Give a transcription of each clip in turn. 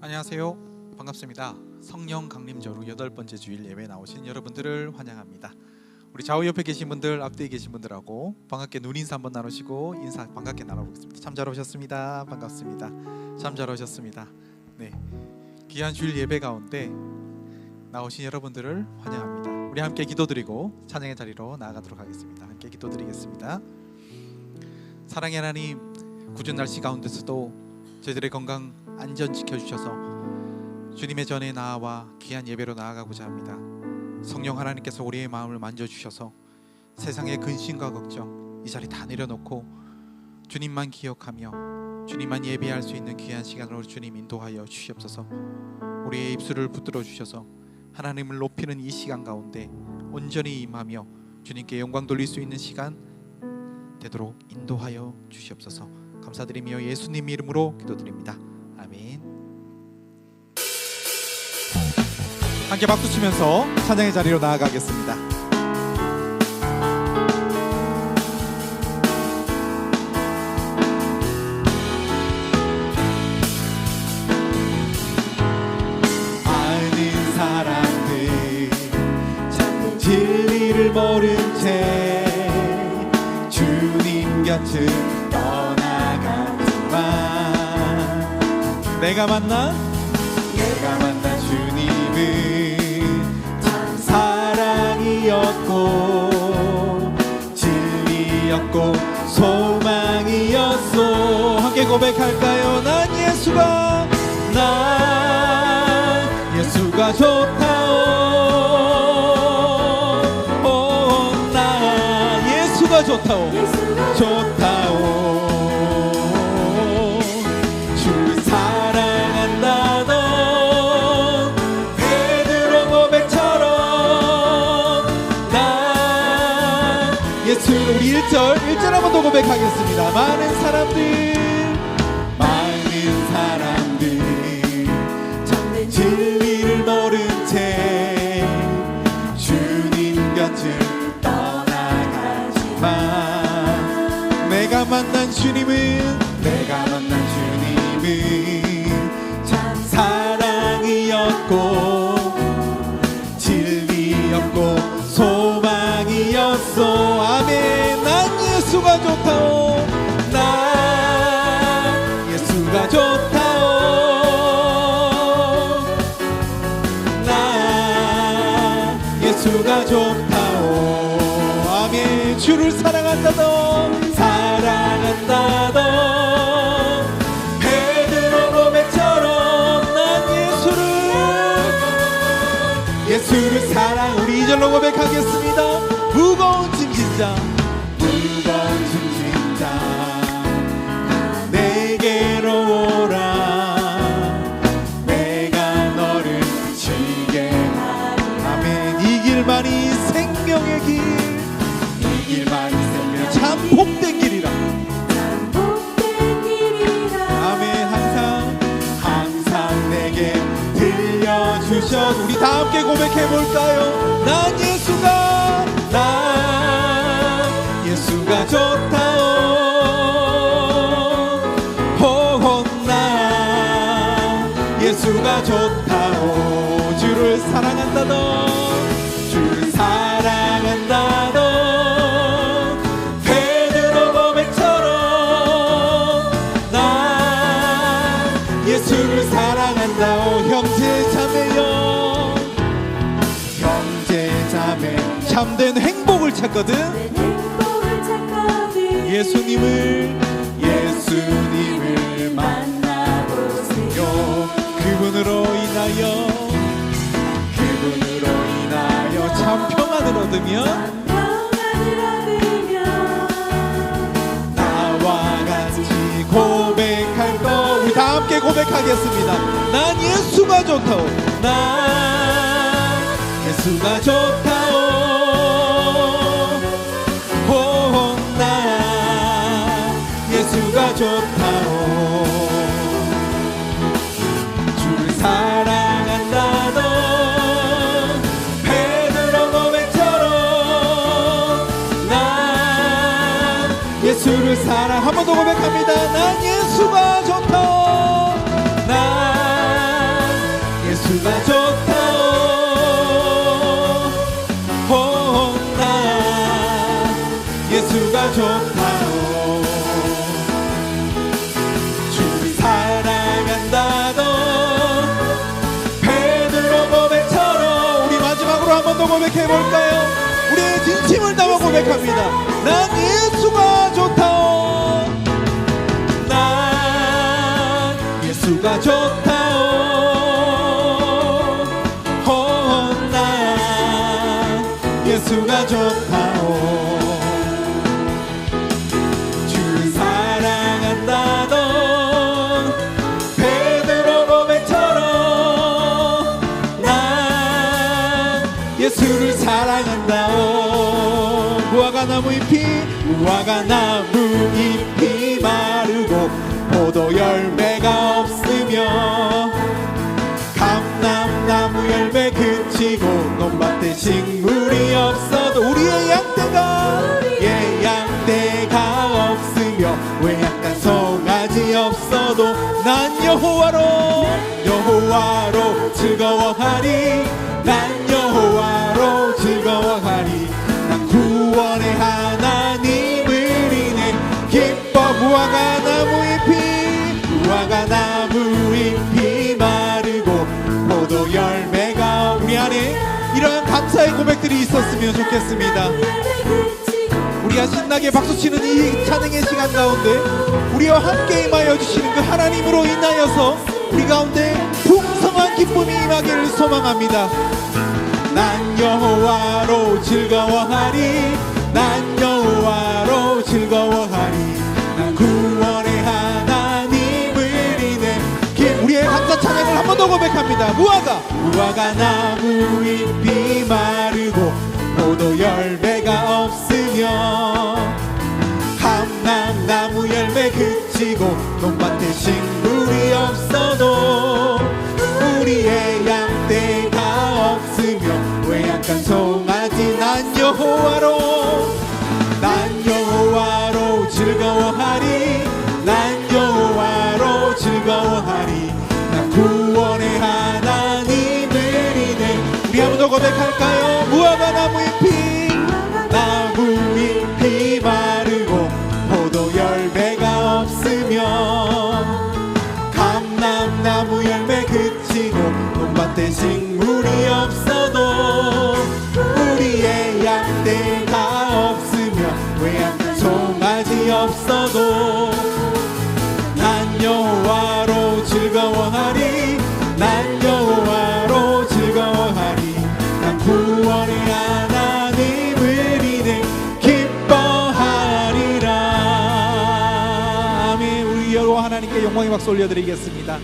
안녕하세요. 반갑습니다. 성령 강림절 후 8번째 주일 예배 나오신 여러분들을 환영합니다. 우리 좌우 옆에 계신 분들, 앞뒤에 계신 분들하고 반갑게 눈인사 한번 나누시고 인사 반갑게 나눠보겠습니다. 참 잘 오셨습니다. 반갑습니다. 참 잘 오셨습니다. 네, 귀한 주일 예배 가운데 나오신 여러분들을 환영합니다. 우리 함께 기도드리고 찬양의 자리로 나아가도록 하겠습니다. 함께 기도드리겠습니다. 사랑의 하나님, 궂은 날씨 가운데서도 저희들의 건강 안전 지켜주셔서 주님의 전에 나아와 귀한 예배로 나아가고자 합니다. 성령 하나님께서 우리의 마음을 만져주셔서 세상의 근심과 걱정 이 자리 다 내려놓고 주님만 기억하며 주님만 예배할 수 있는 귀한 시간으로 주님 인도하여 주시옵소서. 우리의 입술을 붙들어 주셔서 하나님을 높이는 이 시간 가운데 온전히 임하며 주님께 영광 돌릴 수 있는 시간 되도록 인도하여 주시옵소서. 감사드리며 예수님 이름으로 기도드립니다. 아멘. 함께 박수 치면서 찬양의 자리로 나아가겠습니다. 아는 사람들 참 진리를 모른 채 주님 곁을 떠나가지만 내가 만난 주님은 참 사랑이었고 진리였고 소망이었소. 함께 고백할까요? 난 예수가 좋다오. 난 예수가 좋다오. 주를 사랑한다던 베드로 고백처럼 난 예수를. 우리 1절 한번 더 고백하겠습니다. 많은 사람들 참된 진리를 모른 채 주님 곁을 떠나가지만 내가 만난 주님은 참 사랑이었고 진리였고 소망이었소. 아멘. 난 예수가 좋다오. 난 예수가 좋다오. 난 예수가 좋다오. 아멘. 주를 사랑한다던 베드로 고백처럼 난 예수를 사랑. 우리 2절로 고백하겠습니다. 무거운 짐진자 내게로 오라. 내가 너를 지게 하리. 아멘. 이 길만이 생명의 길, 참 복된 길이라. 아멘. 항상 내게 들려주셔. 우리 다 함께 고백해볼까요? 난 예수가 좋다오. 난 예수가 좋다오. 주를 사랑한다던 베드로 고백처럼 난 예수를 사랑한다오. 형제자매 참된 행복을 찾거든. 예수님을 만나보세요. 그분으로 인하여 참 평안을 얻으며 나와 같이 고백할 것. 우리 다 함께 고백하겠습니다. 난 예수가 좋다오. 예수가 좋다오. 난 예수가 좋다오. 주를 사랑한다던 베드로 고백처럼 난 예수를 사랑. 한 번 더 고백합니다. 난 예수가 좋다오. 난 예수가 좋다오 나 예수가 좋다오 주를 사랑한다던 베드로 고백처럼 우리 마지막으로 한 번 더 고백해볼까요? 우리의 진심을 담아 고백합니다. 난 예수가 좋다오 난 예수가 좋다오 난 예수가 좋다오 주를 사랑한다던 베드로 고백처럼 난 예수를 사랑한다오 무화과 나무 잎이 마르고 포도 열매가 없으며 감람나무 열매 그치고 논밭에 식물이 없어도 우리의 양떼가 없으며 외양간 송아지 없어도 난 여호와로 즐거워하리 난 여호와로 즐거워하리 난 구원의 하나님을 인해 기뻐 무화과 나무 잎이 마르고 포도 열매가 우리 안에 이러한 감사의 고백들이 있었으면 좋겠습니다. 우리가 신나게 박수치는 이 찬양의 시간 가운데 우리와 함께 임하여 주시는 그 하나님으로 인하여서 우리 가운데 풍성한 기쁨이 임하기를 소망합니다. 난 여호와로 즐거워하리 난 여호와로 즐거워하리 난 구원의 하나님을 인해 우리의 감사 찬양을 한 번 더 고백합니다. 무화과 나무 잎이 마르고 포도 열매가 없으며 감람나무 열매 그치고 논밭에 식물이 없어도 우리의 양떼가 없으며 외양간 송아지 난 여호와로 즐거워하리 난 여호와로 즐거워하리 난 구원의 하나님을 인해 우리 한 번 더 고백할까요? 무화과 나무 잎이 마르고 포도 열매가 없으며 감람나무 열매 그치고 논밭에 식물이 없어도 우리의 양떼가 없으며 외양간 송아지 없어도 난 여호와로 즐거워하리 난 여호와로 즐거워하리 난 구원의 하나님을 인해 기뻐하리라. 아멘. 우리 여호와 하나님께 영광의 박수 올려드리겠습니다.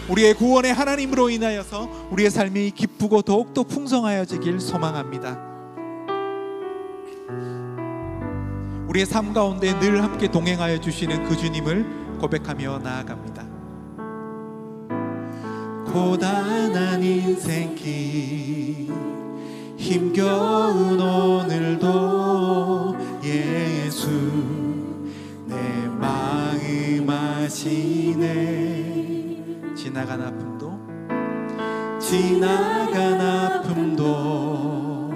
우리의 구원의 하나님으로 인하여서 우리의 삶이 기쁘고 더욱더 풍성하여지길 소망합니다. 우리의 삶 가운데 늘 함께 동행하여 주시는 그 주님을 고백하며 나아갑니다. 고단한 인생길 힘겨운 오늘도 예수 내 마음 아시네 지나간 아픔도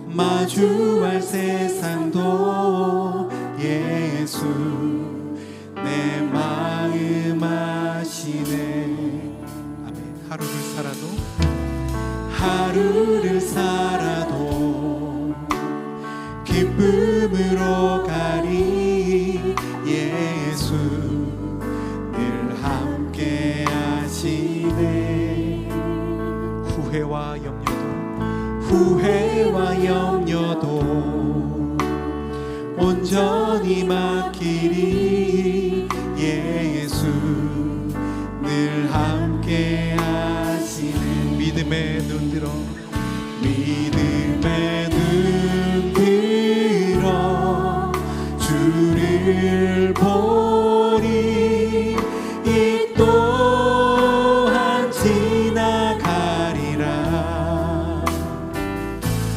마주할 세상도 예수 내 마음 아시네. 아멘. 하루를 살아도 기쁨으로 가리 예수 늘 함께 하시네. 후회와 염려도 온전히 맡기리 예수 늘 함께 하시네. 믿음의 눈 들어 주를 보리 이 또한 지나가리라.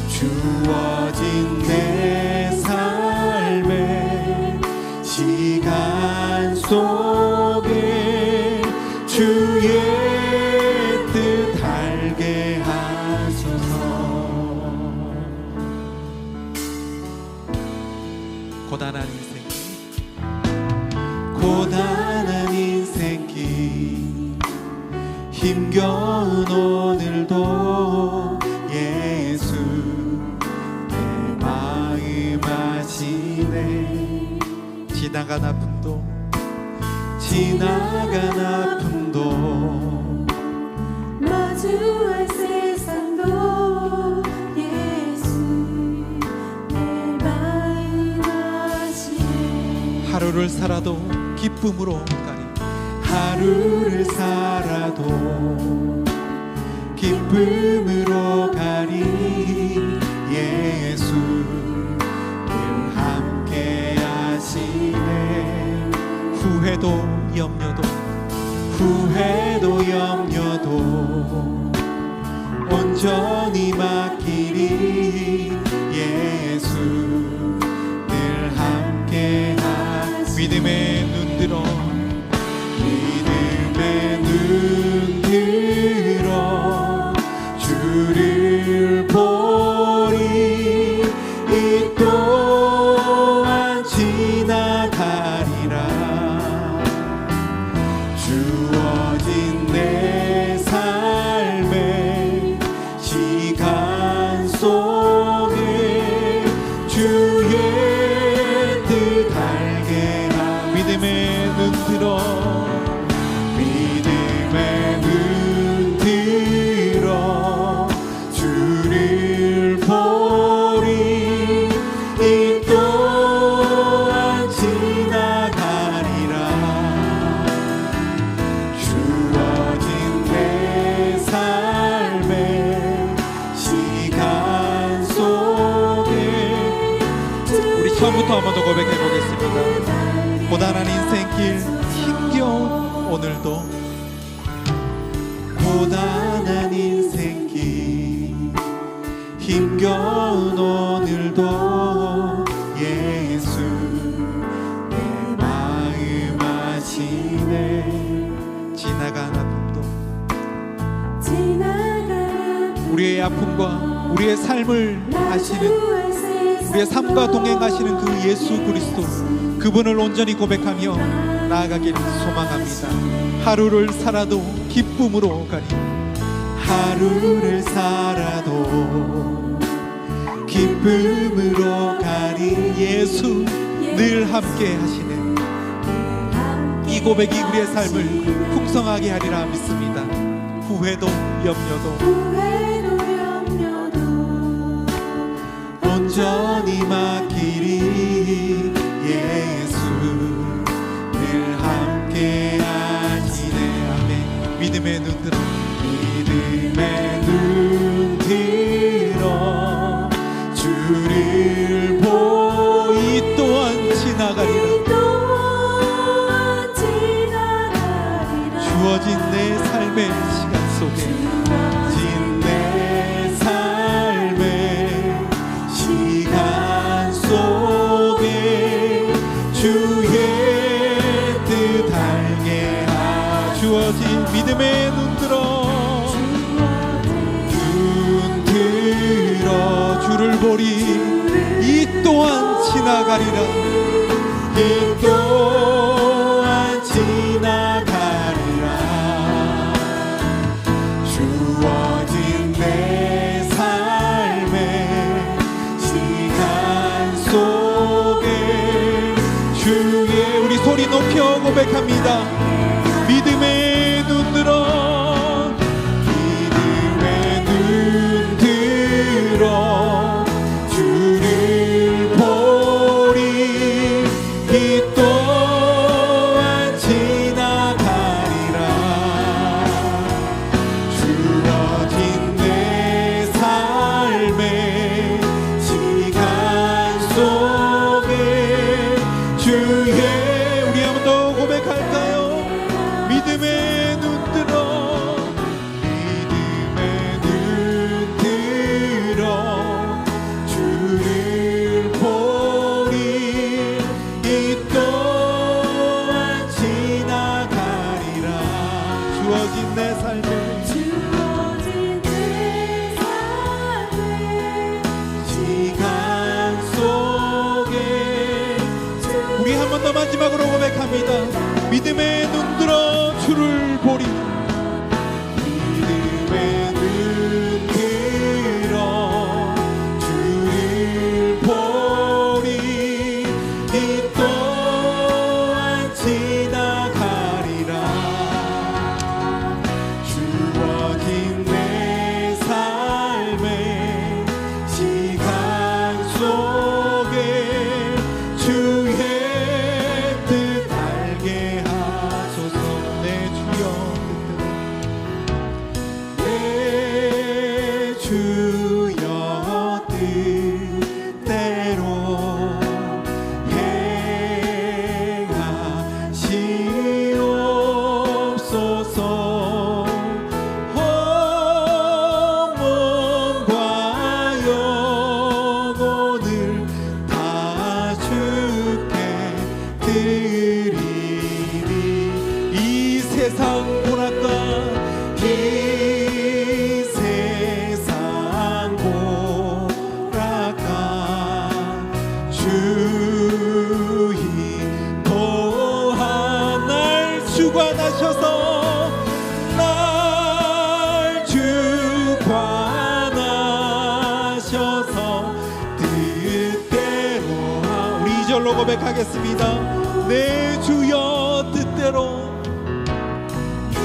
주어진 내 삶의 시간 속에 주의 뜻 고단한 인생길 힘겨운 오늘도 예수 내 마음 아시네. 지나간 아픔도 마주할 세상도 예수 내 마음 아시네. 하루를 살아도 기쁨으로 가리. 하루를 살아도 기쁨으로 가리. 예수 늘 함께 하시네. 후회도 염려도 온전히 맡기리. 예수 늘 함께 하시네. 믿음의 눈 들어 주를 보리. 이 또한 지나가리라. 주어진 내 삶의 시간 속에 주의 뜻 알게 하리. 믿음의 눈 들어 주를 보리. 이 또한 지나가리라. 주어진 내 삶의 시간 속에. 우리 처음부터 한 번 더 고백해 보겠습니다. 고단한 인생길 힘겨운 오늘도 고단한 인생길 힘겨운 오늘도 예수 내 마음 아시네. 지나간 아픔도 지나간 우리의 아픔과 우리의 삶을 아시는 우리의 삶과 동행하시는 그 예수 그리스도 그분을 온전히 고백하며 나아가길 소망합니다. 하루를 살아도 기쁨으로 가리. 하루를 살아도 기쁨으로 가리. 예수 늘 함께 하시네. 이 고백이 우리의 삶을 풍성하게 하리라 믿습니다. 후회도 염려도 온전히 맡기리. 예수 늘 함께 하시네. 아멘. 믿음의 눈 들어 주를 보이. 또한 지나가리라. 주어진 내 삶의 시간 속에 내 삶의 시간 속에 주의 뜻 알게 하시네. 주어진 믿음의 눈 들어 주를 보리. 이 또한 지나가리라. 이 또한 지나가리라. 주어진 내 삶의 시간 속에 주의 우리 소리 높여 고백합니다. 믿음의 눈 들어 주를 보리. 이 또한 지나가리라. 주어진 내 삶의 시간 속에 주의 우리 한 번 더 고백할까요? 믿음의 눈 들어 주를 보리. 이 또한 지나가리라. 주어진 내 삶의 시간 속에 더 마지막으로 고백합니다. 믿음의 눈 들어 주를 보리. 믿음의 눈 들어 주를 보리. 이 또한 지나가리라. 주어진 내 삶의 시간 속에 주의 뜻 알게 하소서. 내 주여 내 주여 뜻대로 행하시옵소서. 온 몸과 영혼을 다 주께 드리니. 이 세상 문화가 이 세상 보라가 주의 또한 날 주관하셔서 날 주관하셔서 뜻대로 우리 2절로 고백하겠습니다. 내 주여 뜻대로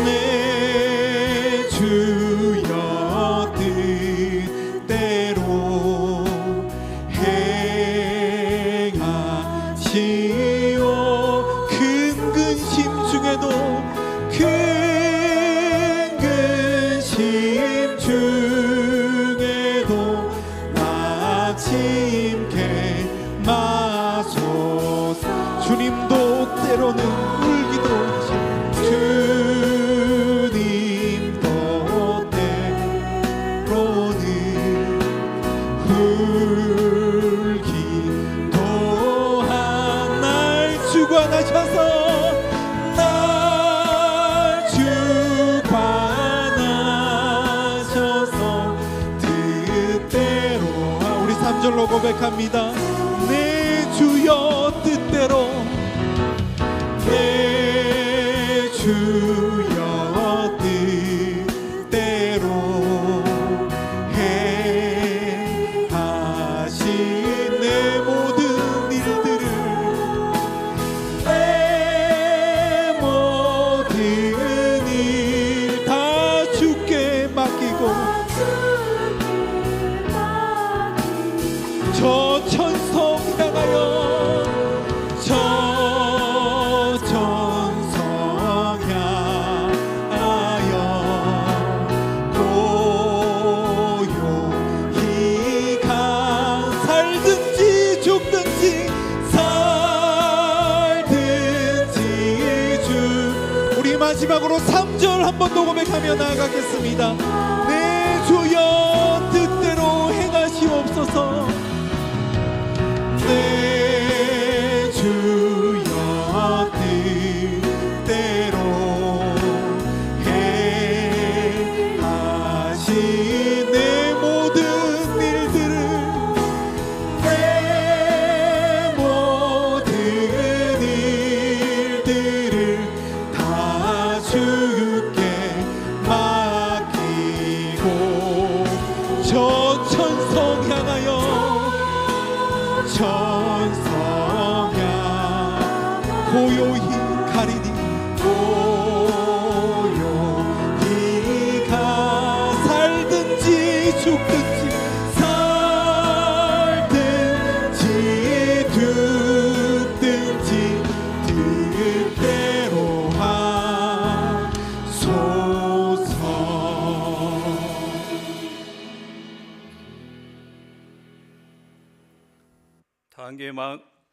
내 주여 뜻대로 행하시오. 큰 근심 중에도 큰 근심 중에도 낙심케 마소서. 주님도 때로는 울기도 하시고 주님도 때로는 울기도 한 날 주관하셔서 날 주관하셔서 뜻대로 우리 3절로 고백합니다. 내 주여 뜻대로 내 주여 뜻대로 행하신 내 모든 일들을 내 모든 일 다 주께 맡기고 저 천성 향하여 저 천성 향하여 고요히 가. 살든지 죽든지 살든지 주. 우리 마지막으로 3절 한 번 더 고백하며 나아가겠습니다. 내 주여 뜻대로 행하시옵소서. 내 주여 뜻대로 행하신 내 모든 일들을 내 모든 일들을 다 주께 맡기고 저 천성 향하여 천성향 고요히 가리니 고요히 가. 살든지 죽든지 살든지 죽든지 뜻대로 하소서.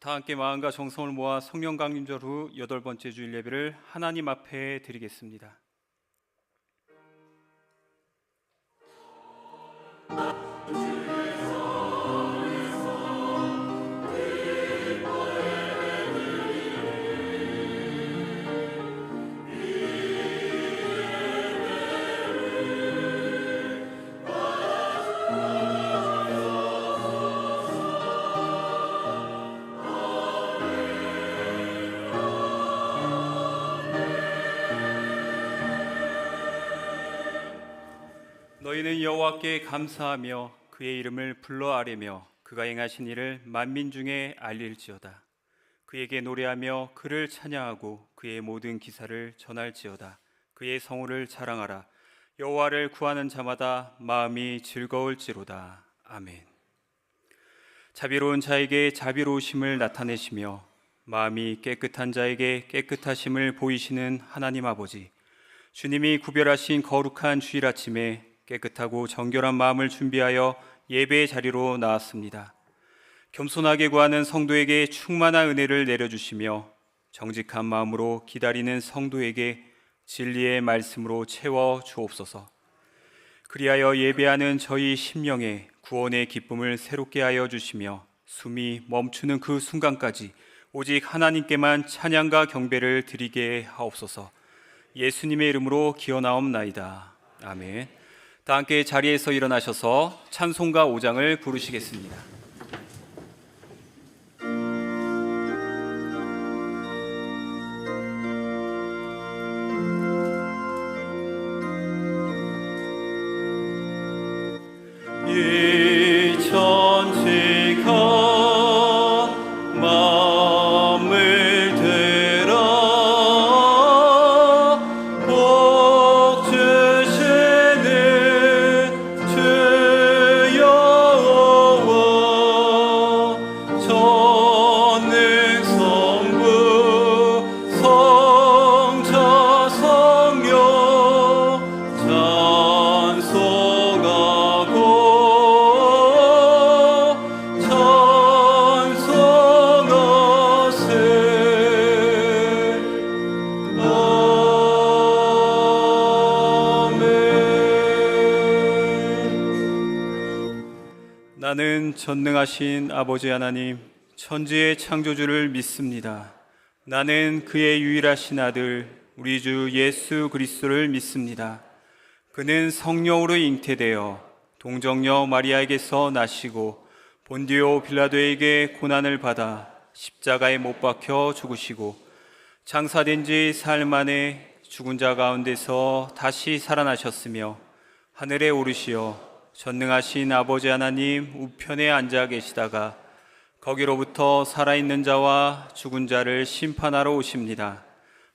다 함께 마음과 정성을 모아 성령 강림절 후 8번째 주일 예배를 하나님 앞에 드리겠습니다. 저희는 여호와께 감사하며 그의 이름을 불러 아뢰며 그가 행하신 일을 만민 중에 알릴지어다. 그에게 노래하며 그를 찬양하고 그의 모든 기사를 전할지어다. 그의 성호를 자랑하라. 여호와를 구하는 자마다 마음이 즐거울지로다. 아멘. 자비로운 자에게 자비로우심을 나타내시며 마음이 깨끗한 자에게 깨끗하심을 보이시는 하나님 아버지, 주님이 구별하신 거룩한 주일 아침에 깨끗하고 정결한 마음을 준비하여 예배의 자리로 나왔습니다. 겸손하게 구하는 성도에게 충만한 은혜를 내려주시며 정직한 마음으로 기다리는 성도에게 진리의 말씀으로 채워 주옵소서. 그리하여 예배하는 저희 심령에 구원의 기쁨을 새롭게 하여 주시며 숨이 멈추는 그 순간까지 오직 하나님께만 찬양과 경배를 드리게 하옵소서. 예수님의 이름으로 기어나옵나이다. 아멘. 다 함께 자리에서 일어나셔서 찬송가 5장을 부르시겠습니다. 이 천지가 마음을 들어 복 주시는 주 여호와 전능 성부 성자 성령 나는 전능하신 아버지 하나님, 천지의 창조주를 믿습니다. 나는 그의 유일하신 아들, 우리 주 예수 그리스도를 믿습니다. 그는 성령으로 잉태되어 동정녀 마리아에게서 나시고 본디오 빌라도에게 고난을 받아 십자가에 못 박혀 죽으시고 장사된 지 사흘 만에 죽은 자 가운데서 다시 살아나셨으며 하늘에 오르시어 전능하신 아버지 하나님 우편에 앉아 계시다가 거기로부터 살아있는 자와 죽은 자를 심판하러 오십니다.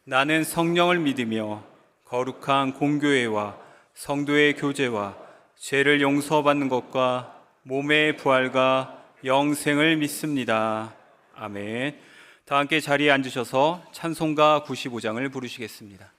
나는 성령을 믿으며 거룩한 공교회와 성도의 교제와 죄를 용서받는 것과 몸의 부활과 영생을 믿습니다. 아멘. 다 함께 자리에 앉으셔서 찬송가 95장을 부르시겠습니다.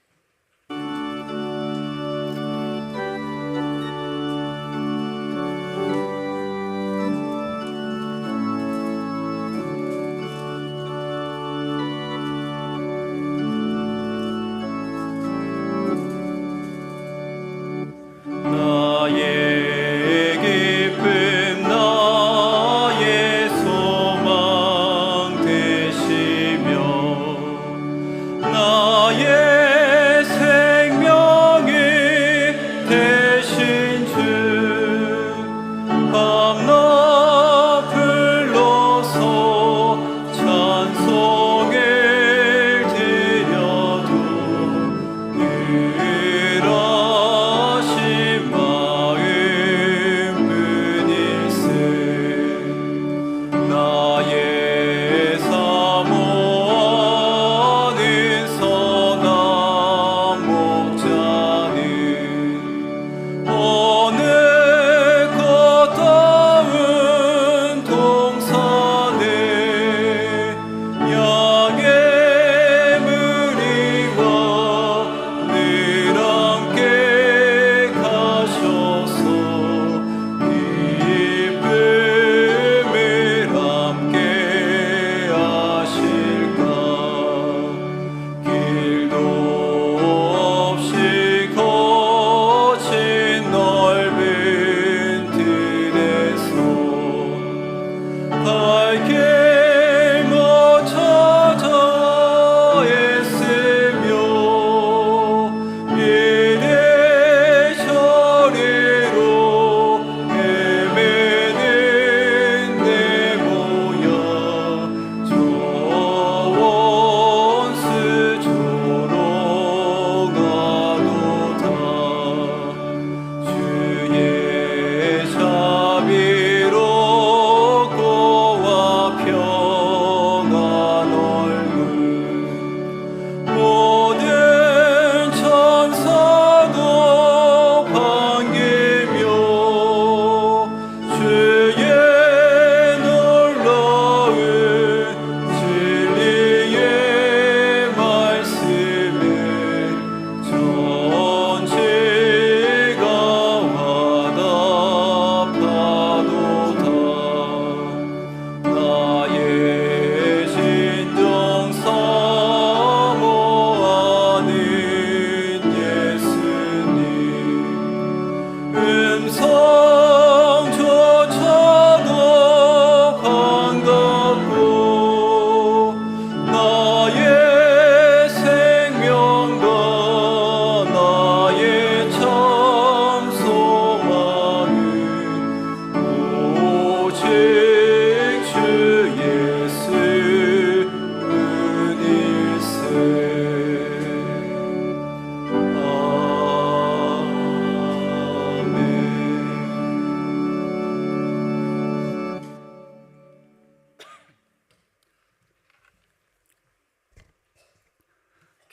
나의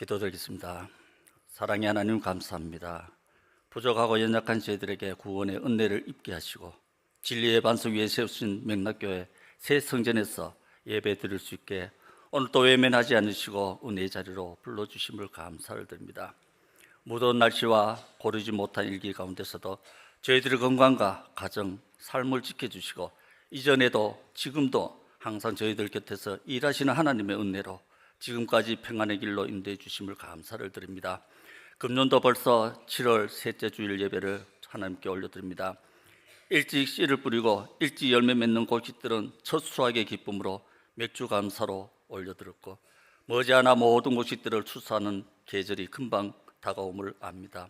기도드리겠습니다. 사랑의 하나님 감사합니다. 부족하고 연약한 저희들에게 구원의 은혜를 입게 하시고 진리의 반석 위에 세우신 맥락교회 새 성전에서 예배 드릴 수 있게 오늘도 외면하지 않으시고 은혜의 자리로 불러주심을 감사를 드립니다. 무더운 날씨와 고르지 못한 일기 가운데서도 저희들의 건강과 가정, 삶을 지켜주시고 이전에도 지금도 항상 저희들 곁에서 일하시는 하나님의 은혜로 지금까지 평안의 길로 인도해 주심을 감사를 드립니다. 금년도 벌써 7월 셋째 주일 예배를 하나님께 올려드립니다. 일찍 씨를 뿌리고 일찍 열매 맺는 곡식들은 첫 수확의 기쁨으로 맥주 감사로 올려드렸고 머지않아 모든 곡식들을 추수하는 계절이 금방 다가옴을 압니다.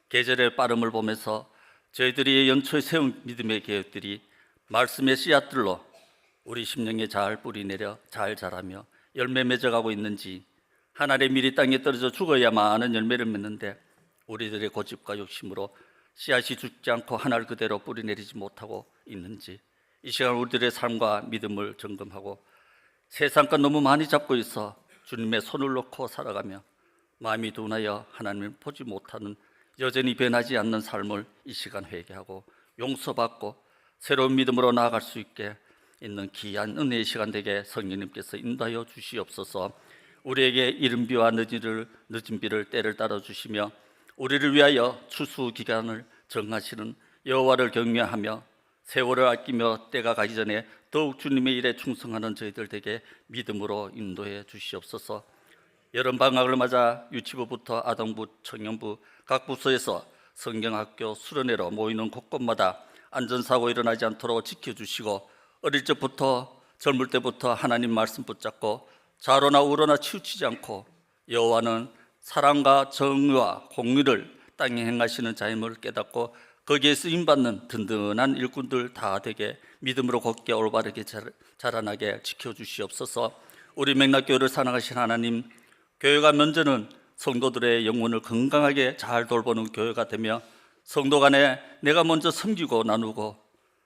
계절의 빠름을 보면서 저희들이 연초에 세운 믿음의 계획들이 말씀의 씨앗들로 우리 심령에 잘 뿌리내려 잘 자라며 열매 맺어가고 있는지, 하나의 밀이 땅에 떨어져 죽어야 많은 열매를 맺는데 우리들의 고집과 욕심으로 씨앗이 죽지 않고 하나를 그대로 뿌리내리지 못하고 있는지, 이 시간 우리들의 삶과 믿음을 점검하고 세상과 너무 많이 잡고 있어 주님의 손을 놓고 살아가며 마음이 둔하여 하나님을 보지 못하는 여전히 변하지 않는 삶을 이 시간 회개하고 용서받고 새로운 믿음으로 나아갈 수 있게 있는 귀한 은혜의 시간 되게 성령님께서 인도하여 주시옵소서. 우리에게 이른 비와 늦은 비를 때를 따라 주시며 우리를 위하여 추수 기간을 정하시는 여호와를 경외하며 세월을 아끼며 때가 가기 전에 더욱 주님의 일에 충성하는 저희들 되게 믿음으로 인도해 주시옵소서. 여름 방학을 맞아 유치부부터 아동부, 청년부 각 부서에서 성경학교 수련회로 모이는 곳곳마다 안전사고 일어나지 않도록 지켜주시고 어릴 적부터 젊을 때부터 하나님 말씀 붙잡고 좌로나 우로나 치우치지 않고 여호와는 사랑과 정의와 공의를 땅에 행하시는 자임을 깨닫고 거기에 쓰임받는 든든한 일꾼들 다 되게 믿음으로 곱게 올바르게 자라나게 지켜주시옵소서. 우리 맥락교회를 사랑하신 하나님, 교회가 먼저는 성도들의 영혼을 건강하게 잘 돌보는 교회가 되며 성도 간에 내가 먼저 섬기고 나누고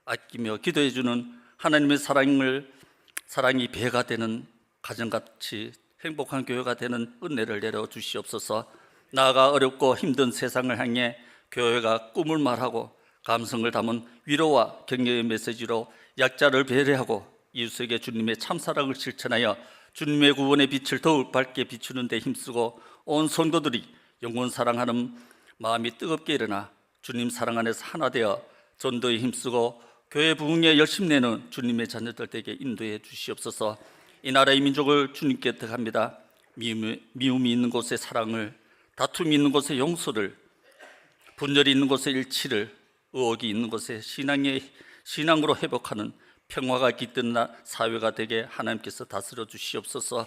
아끼며 기도해주는 하나님의 사랑이 배가 되는 가정같이 행복한 교회가 되는 은혜를 내려 주시옵소서. 나아가 어렵고 힘든 세상을 향해 교회가 꿈을 말하고 감성을 담은 위로와 격려의 메시지로 약자를 배려하고 이웃에게 주님의 참사랑을 실천하여 주님의 구원의 빛을 더욱 밝게 비추는 데 힘쓰고 온 성도들이 영원 사랑하는 마음이 뜨겁게 일어나 주님 사랑 안에서 하나 되어 전도에 힘쓰고 교회 부흥에 열심 내는 주님의 자녀들에게 인도해 주시옵소서. 이 나라의 민족을 주님께 택합니다. 미움이 있는 곳에 사랑을, 다툼이 있는 곳에 용서를, 분열이 있는 곳에 일치를, 의혹이 있는 곳에 신앙으로 회복하는 평화가 깃든 사회가 되게 하나님께서 다스려 주시옵소서.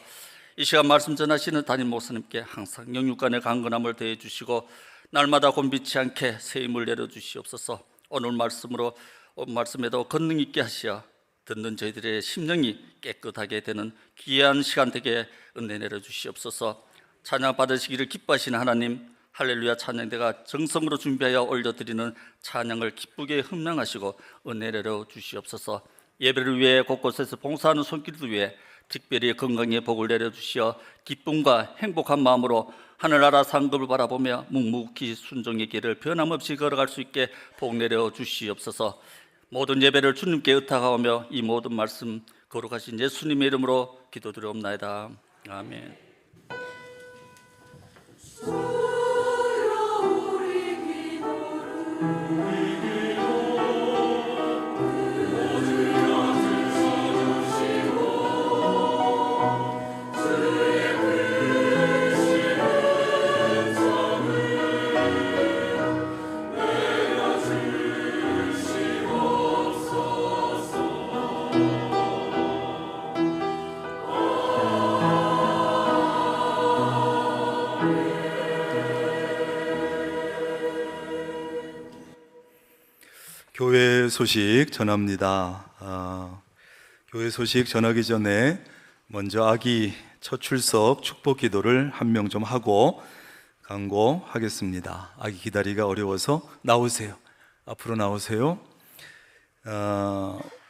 이 시간 말씀 전하시는 담임 목사님께 항상 영육간의 강건함을 더해 주시고 날마다 곤비치 않게 새 힘을 내려 주시옵소서. 오늘 말씀에도 권능 있게 하시어 듣는 저희들의 심령이 깨끗하게 되는 귀한 시간 되게 은혜 내려 주시옵소서. 찬양 받으시기를 기뻐하시는 하나님, 할렐루야 찬양대가 정성으로 준비하여 올려드리는 찬양을 기쁘게 흠명하시고 은혜 내려 주시옵소서. 예배를 위해 곳곳에서 봉사하는 손길들 위해 특별히 건강의 복을 내려 주시어 기쁨과 행복한 마음으로 하늘나라 상급을 바라보며 묵묵히 순종의 길을 변함없이 걸어갈 수 있게 복 내려 주시옵소서. 모든 예배를 주님께 의탁하오며 이 모든 말씀 거룩하신 예수님의 이름으로 기도드리옵나이다. 아멘. 교회 소식 전합니다. 교회 소식 전하기 전에 먼저 아기 첫 출석 축복 기도를 한 명 좀 하고 강구하겠습니다. 아기 기다리기가 어려워서 나오세요. 앞으로 나오세요.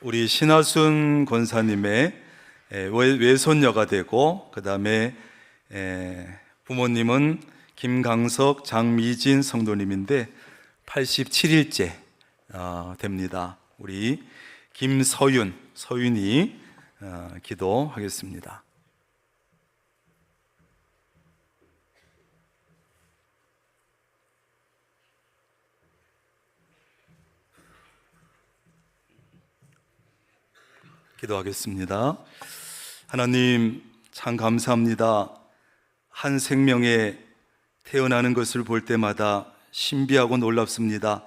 우리 신하순 권사님의 외손녀가 되고 그 다음에 부모님은 김강석, 장미진 성도님인데 87일째 됩니다. 우리 서윤이 기도하겠습니다. 기도하겠습니다. 하나님, 참 감사합니다. 한 생명에 태어나는 것을 볼 때마다 신비하고 놀랍습니다.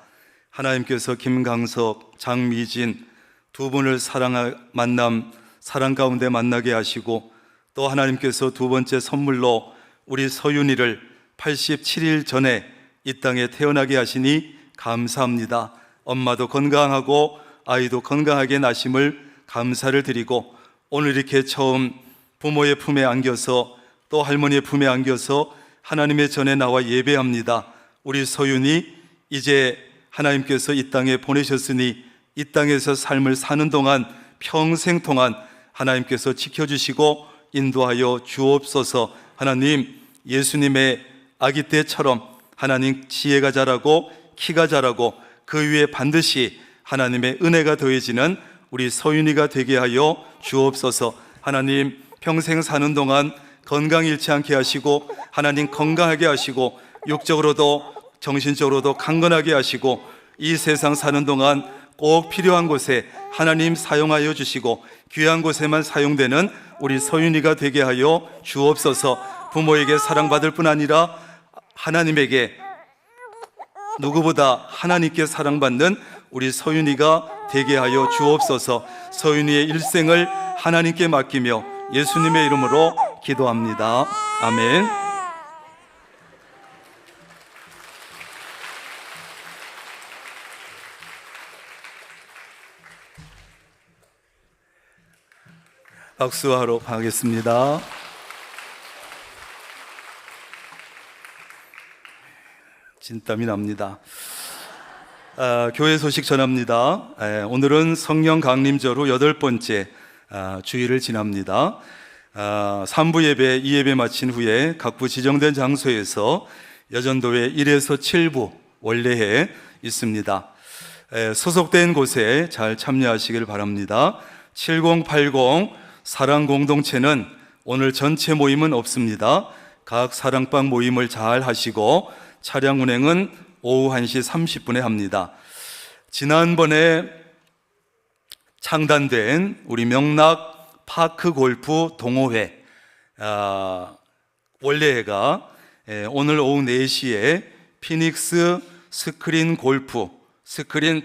하나님께서 김강석, 장미진 두 분을 사랑 가운데 만나게 하시고, 또 하나님께서 두 번째 선물로 우리 서윤이를 87일 전에 이 땅에 태어나게 하시니 감사합니다. 엄마도 건강하고 아이도 건강하게 나심을 감사를 드리고, 오늘 이렇게 처음 부모의 품에 안겨서 또 할머니의 품에 안겨서 하나님의 전에 나와 예배합니다. 우리 서윤이 이제 하나님께서 이 땅에 보내셨으니 이 땅에서 삶을 사는 동안, 평생 동안 하나님께서 지켜주시고 인도하여 주옵소서. 하나님, 예수님의 아기 때처럼 하나님 지혜가 자라고 키가 자라고 그 위에 반드시 하나님의 은혜가 더해지는 우리 서윤이가 되게 하여 주옵소서. 하나님, 평생 사는 동안 건강 잃지 않게 하시고, 하나님 건강하게 하시고, 육적으로도 정신적으로도 강건하게 하시고, 이 세상 사는 동안 꼭 필요한 곳에 하나님 사용하여 주시고, 귀한 곳에만 사용되는 우리 서윤이가 되게 하여 주옵소서. 부모에게 사랑받을 뿐 아니라 하나님에게, 누구보다 하나님께 사랑받는 우리 서윤이가 되게 하여 주옵소서. 서윤이의 일생을 하나님께 맡기며 예수님의 이름으로 기도합니다. 아멘. 박수하러 가겠습니다. 진땀이 납니다. 교회 소식 전합니다. 오늘은 성령 강림절 후 8번째 주일을 지납니다. 3부 예배, 2예배 마친 후에 각부 지정된 장소에서 여전도회 1에서 7부 원래에 있습니다. 소속된 곳에 잘 참여하시길 바랍니다. 7080 사랑공동체는 오늘 전체 모임은 없습니다. 각 사랑방 모임을 잘 하시고 차량 운행은 오후 1시 30분에 합니다. 지난번에 창단된 우리 명락 파크 골프 동호회 원래회가 오늘 오후 4시에 피닉스 스크린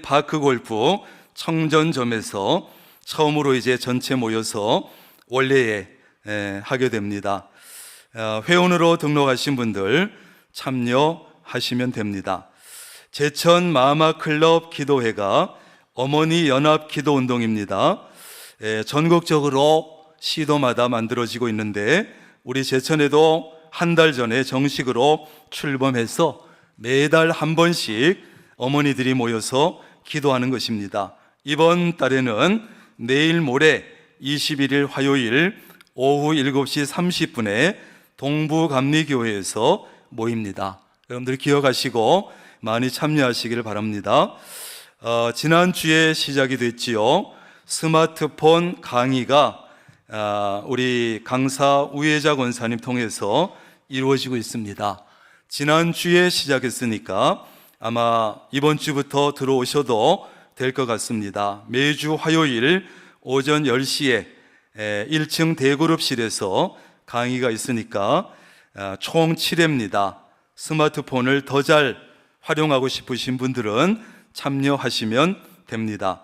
파크 골프 청전점에서 처음으로 이제 전체 모여서 원래회 하게 됩니다. 회원으로 등록하신 분들 참여하시면 됩니다. 제천 마마클럽 기도회가 어머니 연합 기도 운동입니다. 전국적으로 시도마다 만들어지고 있는데 우리 제천에도 한 달 전에 정식으로 출범해서 매달 한 번씩 어머니들이 모여서 기도하는 것입니다. 이번 달에는 내일 모레 21일 화요일 오후 7시 30분에 동부감리교회에서 모입니다. 여러분들 기억하시고 많이 참여하시길 바랍니다. 지난주에 시작이 됐지요. 스마트폰 강의가 우리 강사 우혜자 권사님 통해서 이루어지고 있습니다. 지난주에 시작했으니까 아마 이번 주부터 들어오셔도 될 것 같습니다. 매주 화요일 오전 10시에 1층 대그룹실에서 강의가 있으니까 총 7회입니다. 스마트폰을 더 잘 활용하고 싶으신 분들은 참여하시면 됩니다.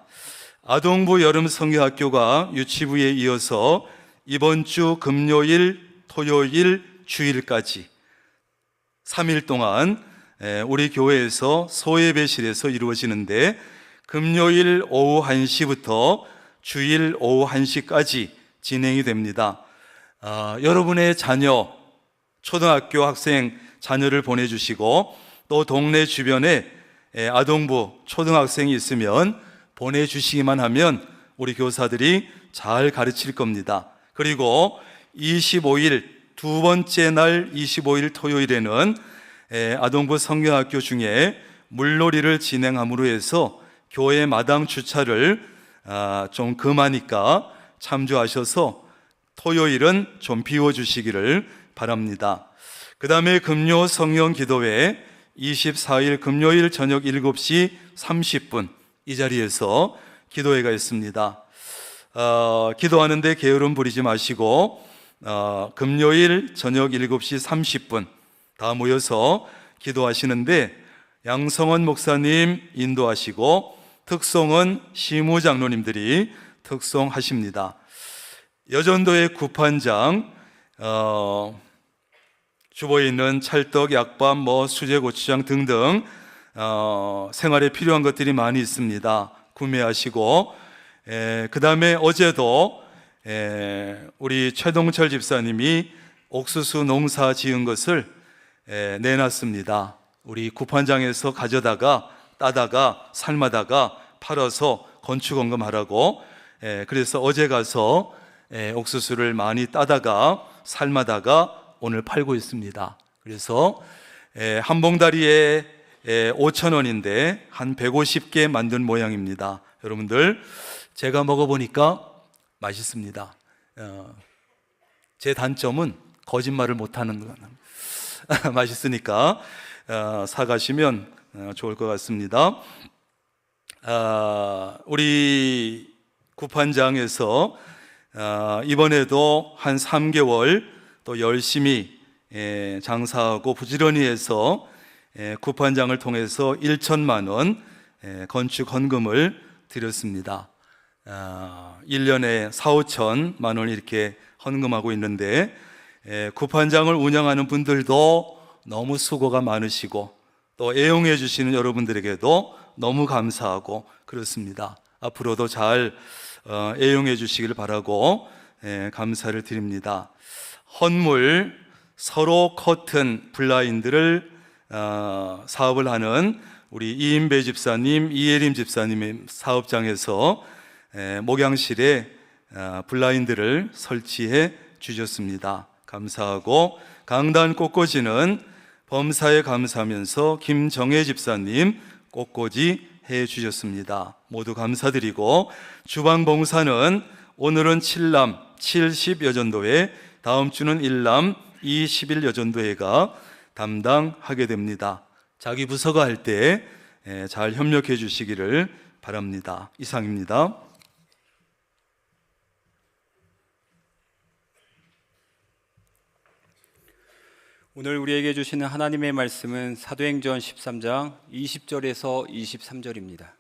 아동부 여름 성교학교가 유치부에 이어서 이번 주 금요일, 토요일, 주일까지 3일 동안 우리 교회에서 소예배실에서 이루어지는데 금요일 오후 1시부터 주일 오후 1시까지 진행이 됩니다. 여러분의 자녀, 초등학교 학생 자녀를 보내주시고 또 동네 주변에 아동부 초등학생이 있으면 보내주시기만 하면 우리 교사들이 잘 가르칠 겁니다. 그리고 25일 두 번째 날 25일 토요일에는 아동부 성경학교 중에 물놀이를 진행함으로 해서 교회 마당 주차를 좀 금하니까 참조하셔서 토요일은 좀 비워주시기를 바랍니다. 그 다음에 금요 성령 기도회 24일 금요일 저녁 7시 30분 이 자리에서 기도회가 있습니다. 기도하는데 게으름 부리지 마시고 금요일 저녁 7시 30분 다 모여서 기도하시는데 양성원 목사님 인도하시고 특송은 시무 장로님들이 특송하십니다. 여전도의 구판장 주보에 있는 찰떡, 약밥, 수제, 고추장 등등 생활에 필요한 것들이 많이 있습니다. 구매하시고 그 다음에 어제도 우리 최동철 집사님이 옥수수 농사 지은 것을 내놨습니다. 우리 구판장에서 가져다가 따다가 삶아다가 팔아서 건축원금하라고 그래서 어제 가서 옥수수를 많이 따다가 삶아다가 오늘 팔고 있습니다. 그래서 한 봉다리에 5,000원인데 한 150개 만든 모양입니다. 여러분들 제가 먹어보니까 맛있습니다. 제 단점은 거짓말을 못하는 거 맛있으니까 사가시면 좋을 것 같습니다. 우리 구판장에서 이번에도 한 3개월 또 열심히 장사하고 부지런히 해서 구판장을 통해서 1천만 원 건축 헌금을 드렸습니다. 1년에 4,5천만 원 이렇게 헌금하고 있는데 구판장을 운영하는 분들도 너무 수고가 많으시고 또 애용해 주시는 여러분들에게도 너무 감사하고 그렇습니다. 앞으로도 잘 애용해 주시길 바라고 감사를 드립니다. 헌물 서로 커튼 블라인드를 사업을 하는 우리 이인배 집사님, 이예림 집사님의 사업장에서 목양실에 블라인드를 설치해 주셨습니다. 감사하고 강단 꽃꽂이는 범사에 감사하면서 김정혜 집사님 꽃꽂이 해 주셨습니다. 모두 감사드리고 주방 봉사는 오늘은 7남 70여전도회, 다음 주는 1남 21여전도회가 담당하게 됩니다. 자기 부서가 할 때 잘 협력해 주시기를 바랍니다. 이상입니다. 오늘 우리에게 주시는 하나님의 말씀은 사도행전 13장 20절에서 23절입니다.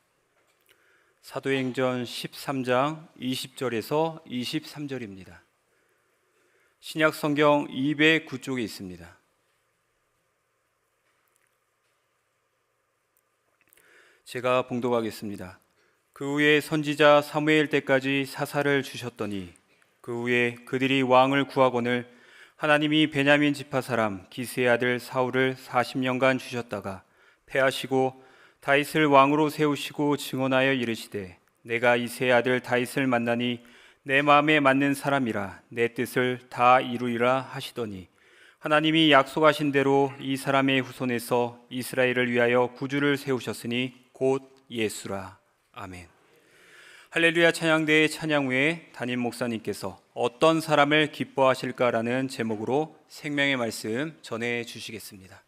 사도행전 13장 20절에서 23절입니다. 신약 성경 209쪽에 있습니다. 제가 봉독하겠습니다. 그 후에 선지자 사무엘 때까지 사사를 주셨더니 그 후에 그들이 왕을 구하거늘 하나님이 베냐민 지파 사람 기스의 아들 사울을 40년간 주셨다가 패하시고 다윗을 왕으로 세우시고 증언하여 이르시되 내가 이새의 아들 다윗을 만나니 내 마음에 맞는 사람이라 내 뜻을 다 이루리라 하시더니 하나님이 약속하신 대로 이 사람의 후손에서 이스라엘을 위하여 구주를 세우셨으니 곧 예수라. 아멘. 할렐루야 찬양대의 찬양 후에 담임 목사님께서 어떤 사람을 기뻐하실까라는 제목으로 생명의 말씀 전해 주시겠습니다.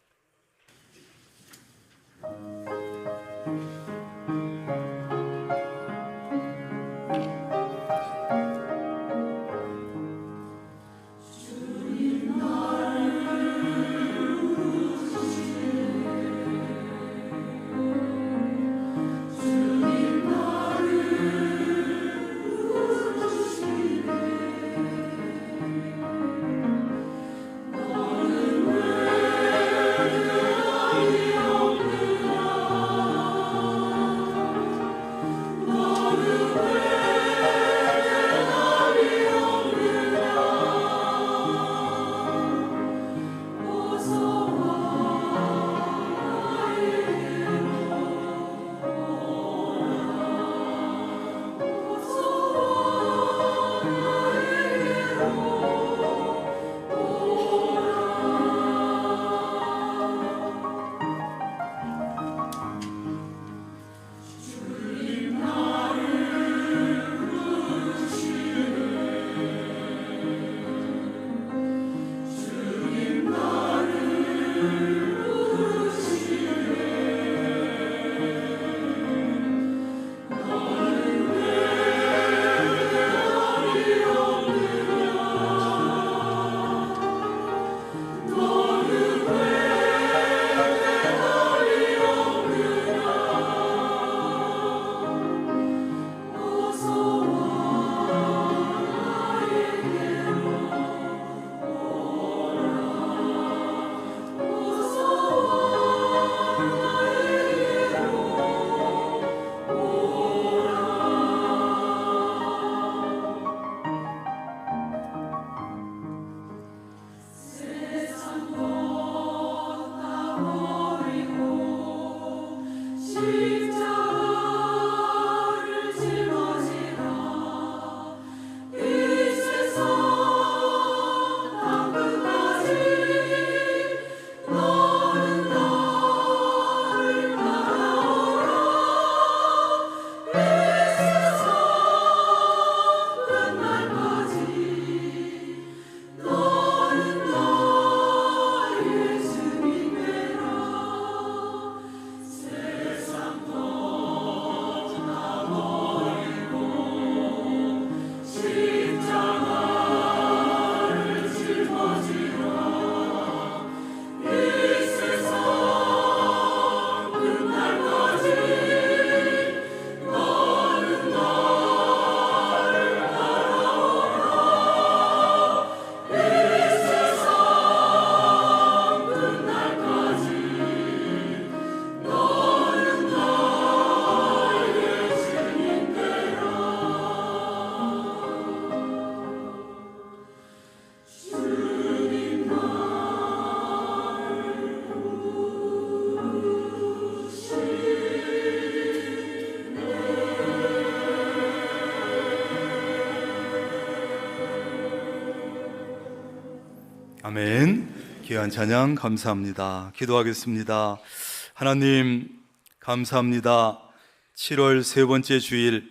아멘. 귀한 찬양 감사합니다. 기도하겠습니다. 하나님 감사합니다. 7월 세 번째 주일,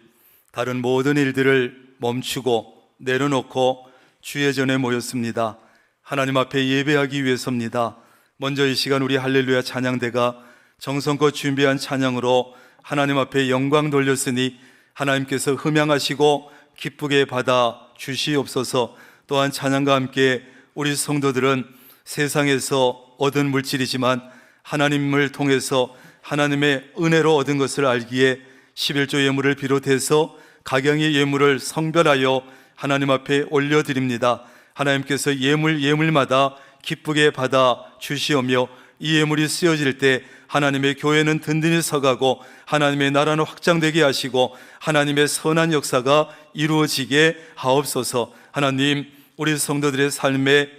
다른 모든 일들을 멈추고 내려놓고 주의 전에 모였습니다. 하나님 앞에 예배하기 위해서입니다. 먼저 이 시간 우리 할렐루야 찬양대가 정성껏 준비한 찬양으로 하나님 앞에 영광 돌렸으니 하나님께서 흠양하시고 기쁘게 받아 주시옵소서. 또한 찬양과 함께 우리 성도들은 세상에서 얻은 물질이지만 하나님을 통해서 하나님의 은혜로 얻은 것을 알기에 11조 예물을 비롯해서 각양의 예물을 성별하여 하나님 앞에 올려드립니다. 하나님께서 예물마다 기쁘게 받아 주시오며 이 예물이 쓰여질 때 하나님의 교회는 든든히 서가고 하나님의 나라는 확장되게 하시고 하나님의 선한 역사가 이루어지게 하옵소서. 하나님, 우리 성도들의 삶에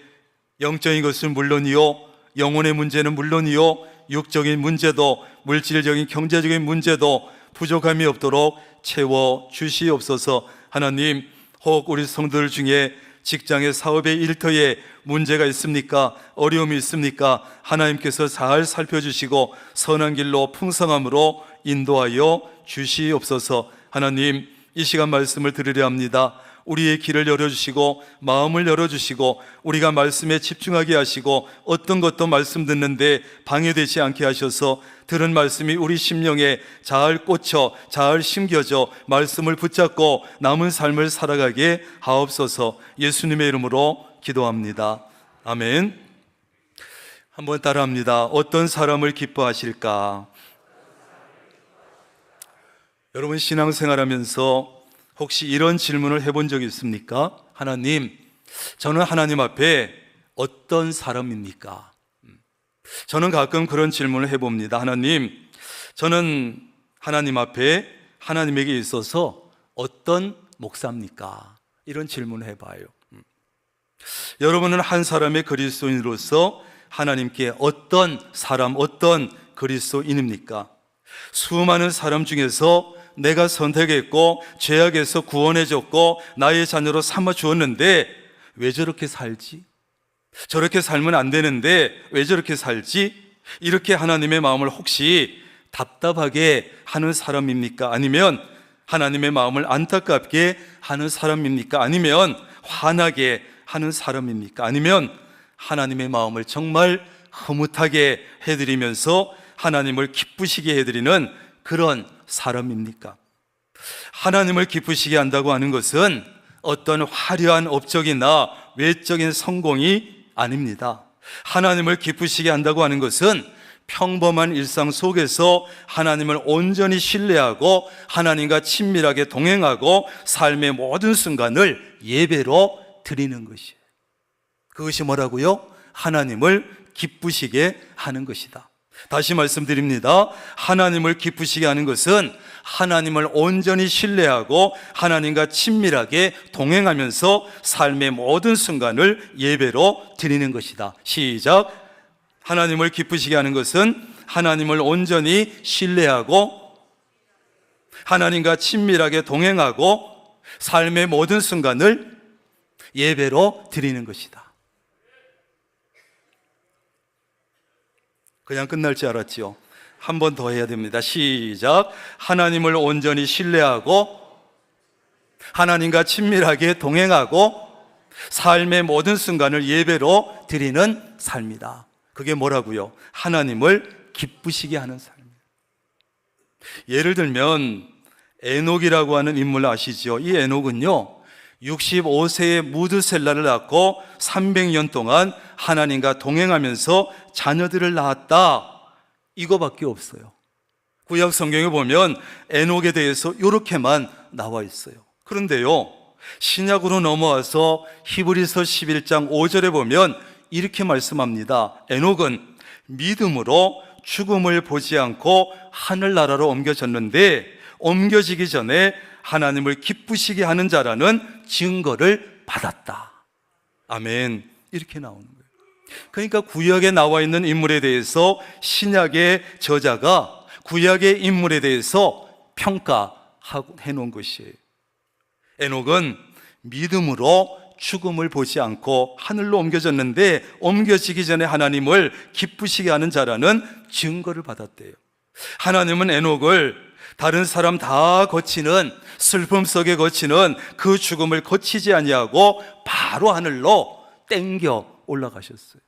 영적인 것은 물론이요, 영혼의 문제는 물론이요, 육적인 문제도, 물질적인 경제적인 문제도 부족함이 없도록 채워 주시옵소서. 하나님, 혹 우리 성도들 중에 직장의 사업의 일터에 문제가 있습니까? 어려움이 있습니까? 하나님께서 잘 살펴주시고 선한 길로 풍성함으로 인도하여 주시옵소서. 하나님, 이 시간 말씀을 들으려 합니다. 우리의 길을 열어주시고 마음을 열어주시고 우리가 말씀에 집중하게 하시고 어떤 것도 말씀 듣는데 방해되지 않게 하셔서 들은 말씀이 우리 심령에 잘 꽂혀 잘 심겨져 말씀을 붙잡고 남은 삶을 살아가게 하옵소서. 예수님의 이름으로 기도합니다. 아멘. 한번 따라합니다. 어떤 사람을 기뻐하실까? 여러분, 신앙생활하면서 혹시 이런 질문을 해본 적이 있습니까? 하나님, 저는 하나님 앞에 어떤 사람입니까? 저는 가끔 그런 질문을 해봅니다. 하나님, 저는 하나님 앞에 하나님에게 있어서 어떤 목사입니까? 이런 질문을 해봐요. 여러분은 한 사람의 그리스도인으로서 하나님께 어떤 사람, 어떤 그리스도인입니까? 수많은 사람 중에서 내가 선택했고 죄악에서 구원해줬고 나의 자녀로 삼아주었는데 왜 저렇게 살지? 저렇게 살면 안 되는데 왜 저렇게 살지? 이렇게 하나님의 마음을 혹시 답답하게 하는 사람입니까? 아니면 하나님의 마음을 안타깝게 하는 사람입니까? 아니면 화나게 하는 사람입니까? 아니면 하나님의 마음을 정말 흐뭇하게 해드리면서 하나님을 기쁘시게 해드리는 그런 사람입니까? 하나님을 기쁘시게 한다고 하는 것은 어떤 화려한 업적이나 외적인 성공이 아닙니다. 하나님을 기쁘시게 한다고 하는 것은 평범한 일상 속에서 하나님을 온전히 신뢰하고 하나님과 친밀하게 동행하고 삶의 모든 순간을 예배로 드리는 것이에요. 그것이 뭐라고요? 하나님을 기쁘시게 하는 것이다. 다시 말씀드립니다. 하나님을 기쁘시게 하는 것은 하나님을 온전히 신뢰하고 하나님과 친밀하게 동행하면서 삶의 모든 순간을 예배로 드리는 것이다. 시작. 하나님을 기쁘시게 하는 것은 하나님을 온전히 신뢰하고 하나님과 친밀하게 동행하고 삶의 모든 순간을 예배로 드리는 것이다. 그냥 끝날 줄 알았지요. 한 번 더 해야 됩니다. 시작. 하나님을 온전히 신뢰하고 하나님과 친밀하게 동행하고 삶의 모든 순간을 예배로 드리는 삶이다. 그게 뭐라고요? 하나님을 기쁘시게 하는 삶이에요. 예를 들면 에녹이라고 하는 인물 아시죠? 이 에녹은요 65세에 무드셀라를 낳고 300년 동안 하나님과 동행하면서 자녀들을 낳았다. 이거밖에 없어요. 구약 성경에 보면 에녹에 대해서 이렇게만 나와 있어요. 그런데요 신약으로 넘어와서 히브리서 11장 5절에 보면 이렇게 말씀합니다. 에녹은 믿음으로 죽음을 보지 않고 하늘나라로 옮겨졌는데 옮겨지기 전에 하나님을 기쁘시게 하는 자라는 증거를 받았다. 아멘. 이렇게 나오는 거예요. 그러니까 구약에 나와 있는 인물에 대해서 신약의 저자가 구약의 인물에 대해서 평가해 놓은 것이에요. 에녹은 믿음으로 죽음을 보지 않고 하늘로 옮겨졌는데 옮겨지기 전에 하나님을 기쁘시게 하는 자라는 증거를 받았대요. 하나님은 에녹을 다른 사람 다 거치는 슬픔 속에 거치는 그 죽음을 거치지 아니하고 바로 하늘로 땡겨 올라가셨어요.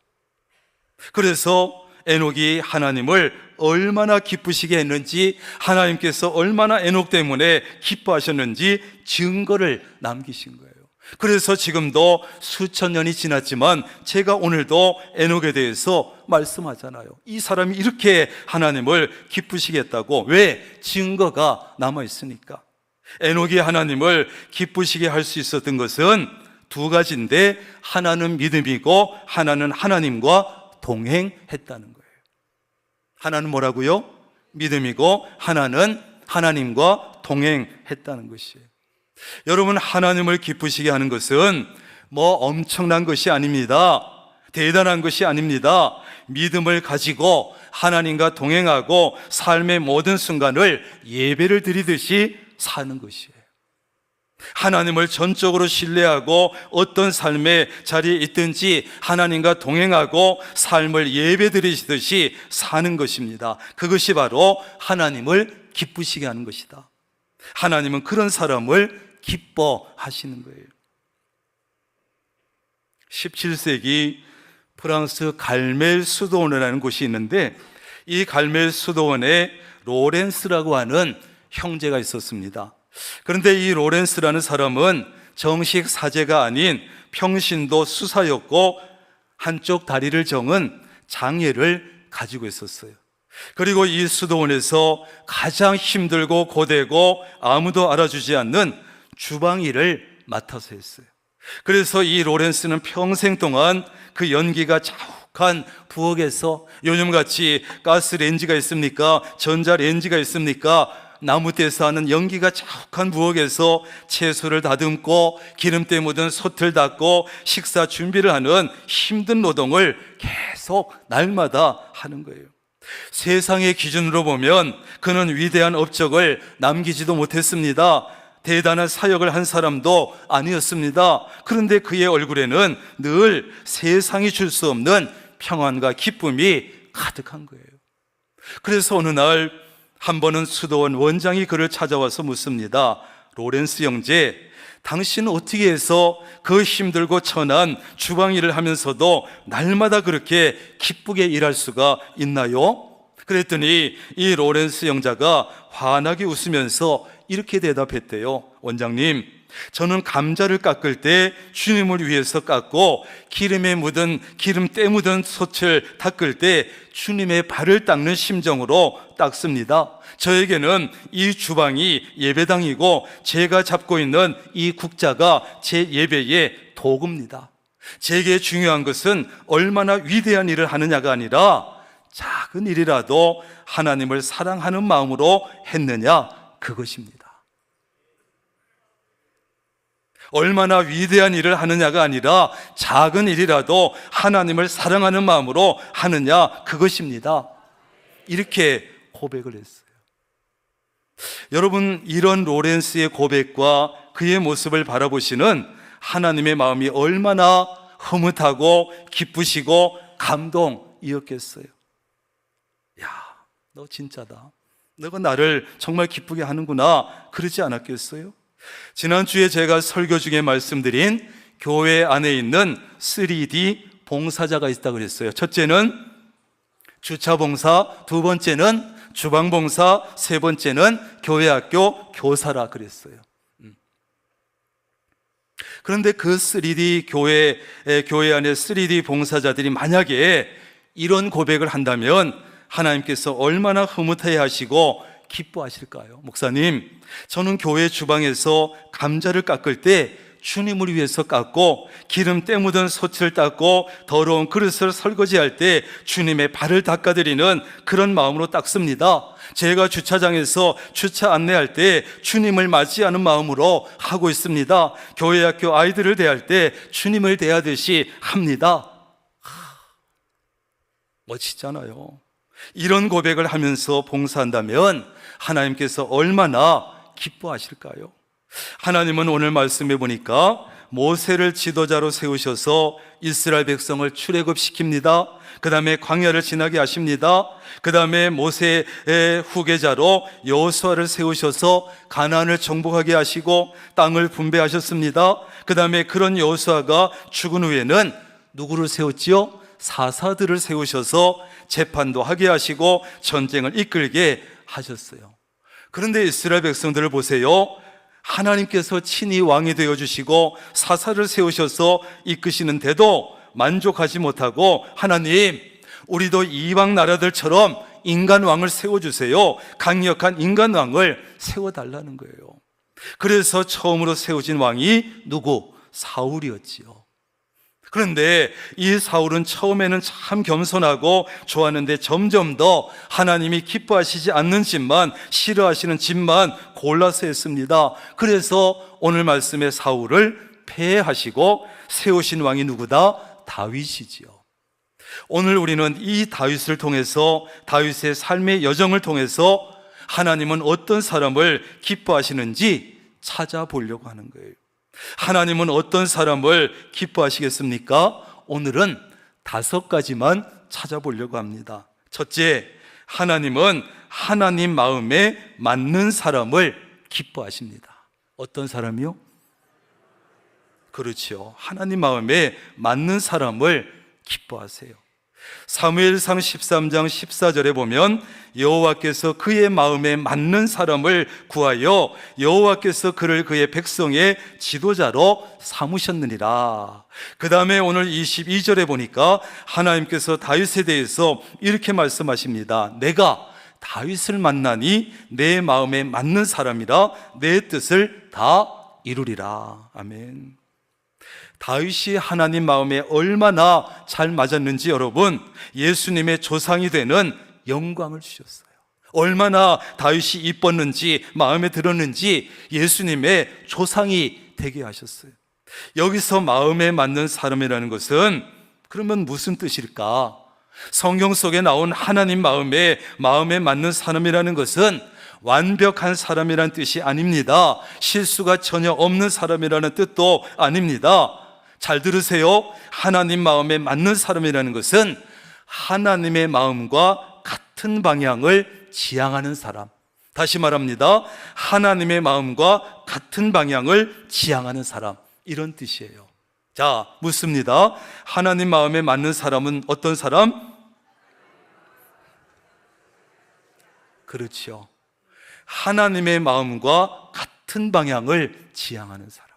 그래서 에녹이 하나님을 얼마나 기쁘시게 했는지, 하나님께서 얼마나 에녹 때문에 기뻐하셨는지 증거를 남기신 거예요. 그래서 지금도 수천 년이 지났지만 제가 오늘도 에녹에 대해서 말씀하잖아요. 이 사람이 이렇게 하나님을 기쁘시게 했다고. 왜? 증거가 남아있으니까. 에녹이 하나님을 기쁘시게 할 수 있었던 것은 두 가지인데, 하나는 믿음이고 하나는 하나님과 동행했다는 거예요. 하나는 뭐라고요? 믿음이고 하나는 하나님과 동행했다는 것이에요. 여러분, 하나님을 기쁘시게 하는 것은 뭐 엄청난 것이 아닙니다. 대단한 것이 아닙니다. 믿음을 가지고 하나님과 동행하고 삶의 모든 순간을 예배를 드리듯이 사는 것이에요. 하나님을 전적으로 신뢰하고 어떤 삶의 자리에 있든지 하나님과 동행하고 삶을 예배드리시듯이 사는 것입니다. 그것이 바로 하나님을 기쁘시게 하는 것이다. 하나님은 그런 사람을 기뻐하시는 거예요. 17세기 프랑스 갈멜 수도원이라는 곳이 있는데, 이 갈멜 수도원에 로렌스라고 하는 형제가 있었습니다. 그런데 이 로렌스라는 사람은 정식 사제가 아닌 평신도 수사였고 한쪽 다리를 정은 장애를 가지고 있었어요. 그리고 이 수도원에서 가장 힘들고 고되고 아무도 알아주지 않는 주방 일을 맡아서 했어요. 그래서 이 로렌스는 평생 동안 그 연기가 자욱한 부엌에서, 요즘같이 가스레인지가 있습니까? 전자레인지가 있습니까? 나무떼에서 하는 연기가 자욱한 부엌에서 채소를 다듬고 기름때 묻은 솥을 닦고 식사 준비를 하는 힘든 노동을 계속 날마다 하는 거예요. 세상의 기준으로 보면 그는 위대한 업적을 남기지도 못했습니다. 대단한 사역을 한 사람도 아니었습니다. 그런데 그의 얼굴에는 늘 세상이 줄 수 없는 평안과 기쁨이 가득한 거예요. 그래서 어느 날 한 번은 수도원 원장이 그를 찾아와서 묻습니다. 로렌스 형제, 당신은 어떻게 해서 그 힘들고 천한 주방 일을 하면서도 날마다 그렇게 기쁘게 일할 수가 있나요? 그랬더니 이 로렌스 형제가 환하게 웃으면서 이렇게 대답했대요. 원장님, 저는 감자를 깎을 때 주님을 위해서 깎고 기름때 묻은 솥을 닦을 때 주님의 발을 닦는 심정으로 닦습니다. 저에게는 이 주방이 예배당이고 제가 잡고 있는 이 국자가 제 예배의 도구입니다. 제게 중요한 것은 얼마나 위대한 일을 하느냐가 아니라 작은 일이라도 하나님을 사랑하는 마음으로 했느냐, 그것입니다. 얼마나 위대한 일을 하느냐가 아니라 작은 일이라도 하나님을 사랑하는 마음으로 하느냐, 그것입니다. 이렇게 고백을 했어요. 여러분, 이런 로렌스의 고백과 그의 모습을 바라보시는 하나님의 마음이 얼마나 흐뭇하고 기쁘시고 감동이었겠어요. 야, 너 진짜다. 너가 나를 정말 기쁘게 하는구나. 그러지 않았겠어요? 지난주에 제가 설교 중에 말씀드린 교회 안에 있는 3D 봉사자가 있다고 그랬어요. 첫째는 주차봉사, 두 번째는 주방봉사, 세 번째는 교회학교 교사라 그랬어요. 그런데 그 3D 교회 안에 3D 봉사자들이 만약에 이런 고백을 한다면 하나님께서 얼마나 흐뭇해 하시고 기뻐하실까요? 목사님, 저는 교회 주방에서 감자를 깎을 때 주님을 위해서 깎고 기름 때 묻은 솥을 닦고 더러운 그릇을 설거지할 때 주님의 발을 닦아드리는 그런 마음으로 닦습니다. 제가 주차장에서 주차 안내할 때 주님을 맞이하는 마음으로 하고 있습니다. 교회 학교 아이들을 대할 때 주님을 대하듯이 합니다. 멋지잖아요. 이런 고백을 하면서 봉사한다면 하나님께서 얼마나 기뻐하실까요? 하나님은 오늘 말씀해 보니까 모세를 지도자로 세우셔서 이스라엘 백성을 출애굽시킵니다. 그 다음에 광야를 지나게 하십니다. 그 다음에 모세의 후계자로 여호수아를 세우셔서 가나안을 정복하게 하시고 땅을 분배하셨습니다. 그 다음에 그런 여호수아가 죽은 후에는 누구를 세웠지요? 사사들을 세우셔서 재판도 하게 하시고 전쟁을 이끌게 하셨어요. 그런데 이스라엘 백성들을 보세요. 하나님께서 친히 왕이 되어주시고 사사를 세우셔서 이끄시는데도 만족하지 못하고, 하나님, 우리도 이방 나라들처럼 인간 왕을 세워주세요. 강력한 인간 왕을 세워달라는 거예요. 그래서 처음으로 세워진 왕이 누구? 사울이었지요. 그런데 이 사울은 처음에는 참 겸손하고 좋았는데 점점 더 하나님이 기뻐하시지 않는 짓만, 싫어하시는 짓만 골라서 했습니다. 그래서 오늘 말씀에 사울을 폐하시고 세우신 왕이 누구다? 다윗이지요. 오늘 우리는 이 다윗을 통해서, 다윗의 삶의 여정을 통해서 하나님은 어떤 사람을 기뻐하시는지 찾아보려고 하는 거예요. 하나님은 어떤 사람을 기뻐하시겠습니까? 오늘은 5가지만 찾아보려고 합니다. 첫째, 하나님은 하나님 마음에 맞는 사람을 기뻐하십니다. 어떤 사람이요? 그렇죠. 하나님 마음에 맞는 사람을 기뻐하세요. 사무엘상 13장 14절에 보면 여호와께서 그의 마음에 맞는 사람을 구하여 여호와께서 그를 그의 백성의 지도자로 삼으셨느니라. 그 다음에 오늘 22절에 보니까 하나님께서 다윗에 대해서 이렇게 말씀하십니다. 내가 다윗을 만나니 내 마음에 맞는 사람이라 내 뜻을 다 이루리라. 아멘. 다윗이 하나님 마음에 얼마나 잘 맞았는지 여러분, 예수님의 조상이 되는 영광을 주셨어요. 얼마나 다윗이 이뻤는지, 마음에 들었는지 예수님의 조상이 되게 하셨어요. 여기서 마음에 맞는 사람이라는 것은 그러면 무슨 뜻일까? 성경 속에 나온 하나님 마음에 맞는 사람이라는 것은 완벽한 사람이라는 뜻이 아닙니다. 실수가 전혀 없는 사람이라는 뜻도 아닙니다. 잘 들으세요. 하나님 마음에 맞는 사람이라는 것은 하나님의 마음과 같은 방향을 지향하는 사람. 다시 말합니다. 하나님의 마음과 같은 방향을 지향하는 사람, 이런 뜻이에요. 자, 묻습니다. 하나님 마음에 맞는 사람은 어떤 사람? 그렇죠. 하나님의 마음과 같은 방향을 지향하는 사람.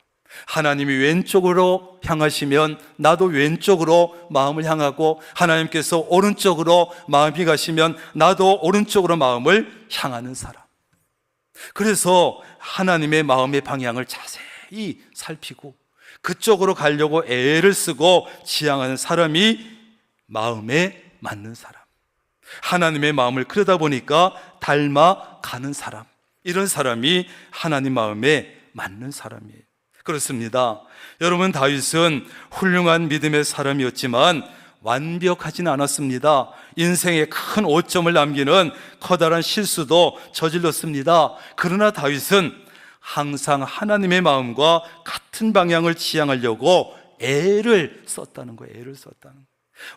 하나님이 왼쪽으로 향하시면 나도 왼쪽으로 마음을 향하고, 하나님께서 오른쪽으로 마음이 가시면 나도 오른쪽으로 마음을 향하는 사람. 그래서 하나님의 마음의 방향을 자세히 살피고 그쪽으로 가려고 애를 쓰고 지향하는 사람이 마음에 맞는 사람. 하나님의 마음을 그러다 보니까 닮아가는 사람, 이런 사람이 하나님 마음에 맞는 사람이에요. 그렇습니다. 여러분, 다윗은 훌륭한 믿음의 사람이었지만 완벽하지는 않았습니다. 인생에 큰 오점을 남기는 커다란 실수도 저질렀습니다. 그러나 다윗은 항상 하나님의 마음과 같은 방향을 지향하려고 애를 썼다는 거예요. 애를 썼다는 거예요.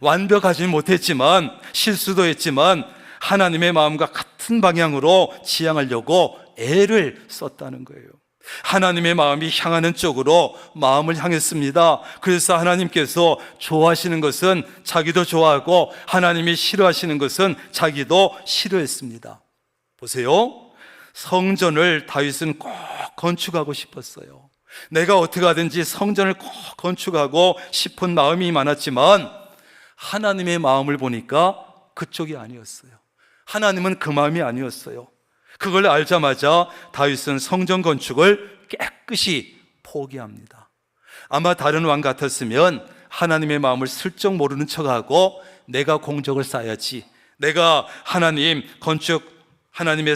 완벽하지 못했지만, 실수도 했지만 하나님의 마음과 같은 방향으로 지향하려고 애를 썼다는 거예요. 하나님의 마음이 향하는 쪽으로 마음을 향했습니다. 그래서 하나님께서 좋아하시는 것은 자기도 좋아하고 하나님이 싫어하시는 것은 자기도 싫어했습니다. 보세요. 성전을 다윗은 꼭 건축하고 싶었어요. 내가 어떻게 하든지 성전을 꼭 건축하고 싶은 마음이 많았지만 하나님의 마음을 보니까 그쪽이 아니었어요. 하나님은 그 마음이 아니었어요. 그걸 알자마자 다윗은 성전 건축을 깨끗이 포기합니다. 아마 다른 왕 같았으면 하나님의 마음을 슬쩍 모르는 척하고 내가 공적을 쌓아야지, 내가 하나님의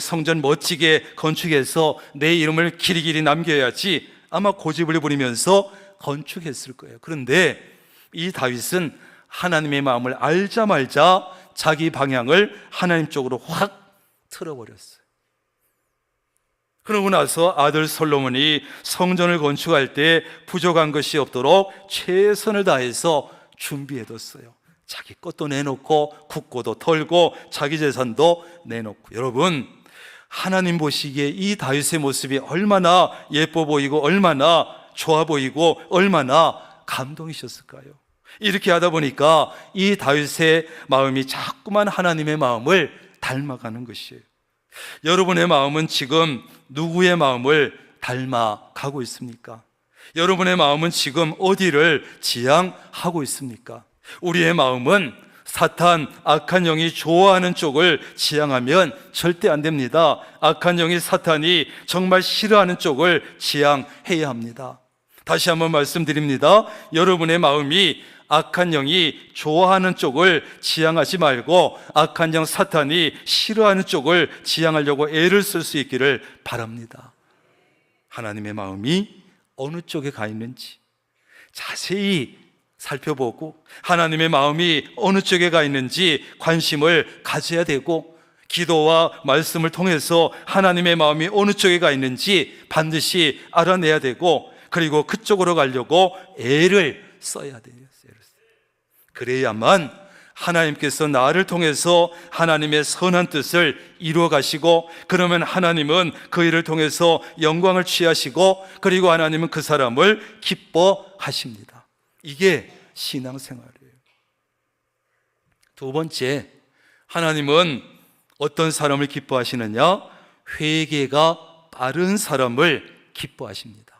성전 멋지게 건축해서 내 이름을 길이길이 남겨야지, 아마 고집을 부리면서 건축했을 거예요. 그런데 이 다윗은 하나님의 마음을 알자마자 자기 방향을 하나님 쪽으로 확 틀어버렸어요. 그러고 나서 아들 솔로몬이 성전을 건축할 때 부족한 것이 없도록 최선을 다해서 준비해뒀어요. 자기 것도 내놓고 국고도 털고 자기 재산도 내놓고. 여러분, 하나님 보시기에 이 다윗의 모습이 얼마나 예뻐 보이고 얼마나 좋아 보이고 얼마나 감동이셨을까요? 이렇게 하다 보니까 이 다윗의 마음이 자꾸만 하나님의 마음을 닮아가는 것이에요. 여러분의 마음은 지금 누구의 마음을 닮아가고 있습니까? 여러분의 마음은 지금 어디를 지향하고 있습니까? 우리의 마음은 사탄, 악한 영이 좋아하는 쪽을 지향하면 절대 안 됩니다. 악한 영이, 사탄이 정말 싫어하는 쪽을 지향해야 합니다. 다시 한번 말씀드립니다. 여러분의 마음이 악한 영이 좋아하는 쪽을 지향하지 말고 악한 영, 사탄이 싫어하는 쪽을 지향하려고 애를 쓸 수 있기를 바랍니다. 하나님의 마음이 어느 쪽에 가 있는지 자세히 살펴보고 하나님의 마음이 어느 쪽에 가 있는지 관심을 가져야 되고, 기도와 말씀을 통해서 하나님의 마음이 어느 쪽에 가 있는지 반드시 알아내야 되고, 그리고 그쪽으로 가려고 애를 써야 돼요. 그래야만 하나님께서 나를 통해서 하나님의 선한 뜻을 이루어 가시고, 그러면 하나님은 그 일을 통해서 영광을 취하시고, 그리고 하나님은 그 사람을 기뻐하십니다. 이게 신앙생활이에요. 두 번째, 하나님은 어떤 사람을 기뻐하시느냐? 회개가 빠른 사람을 기뻐하십니다.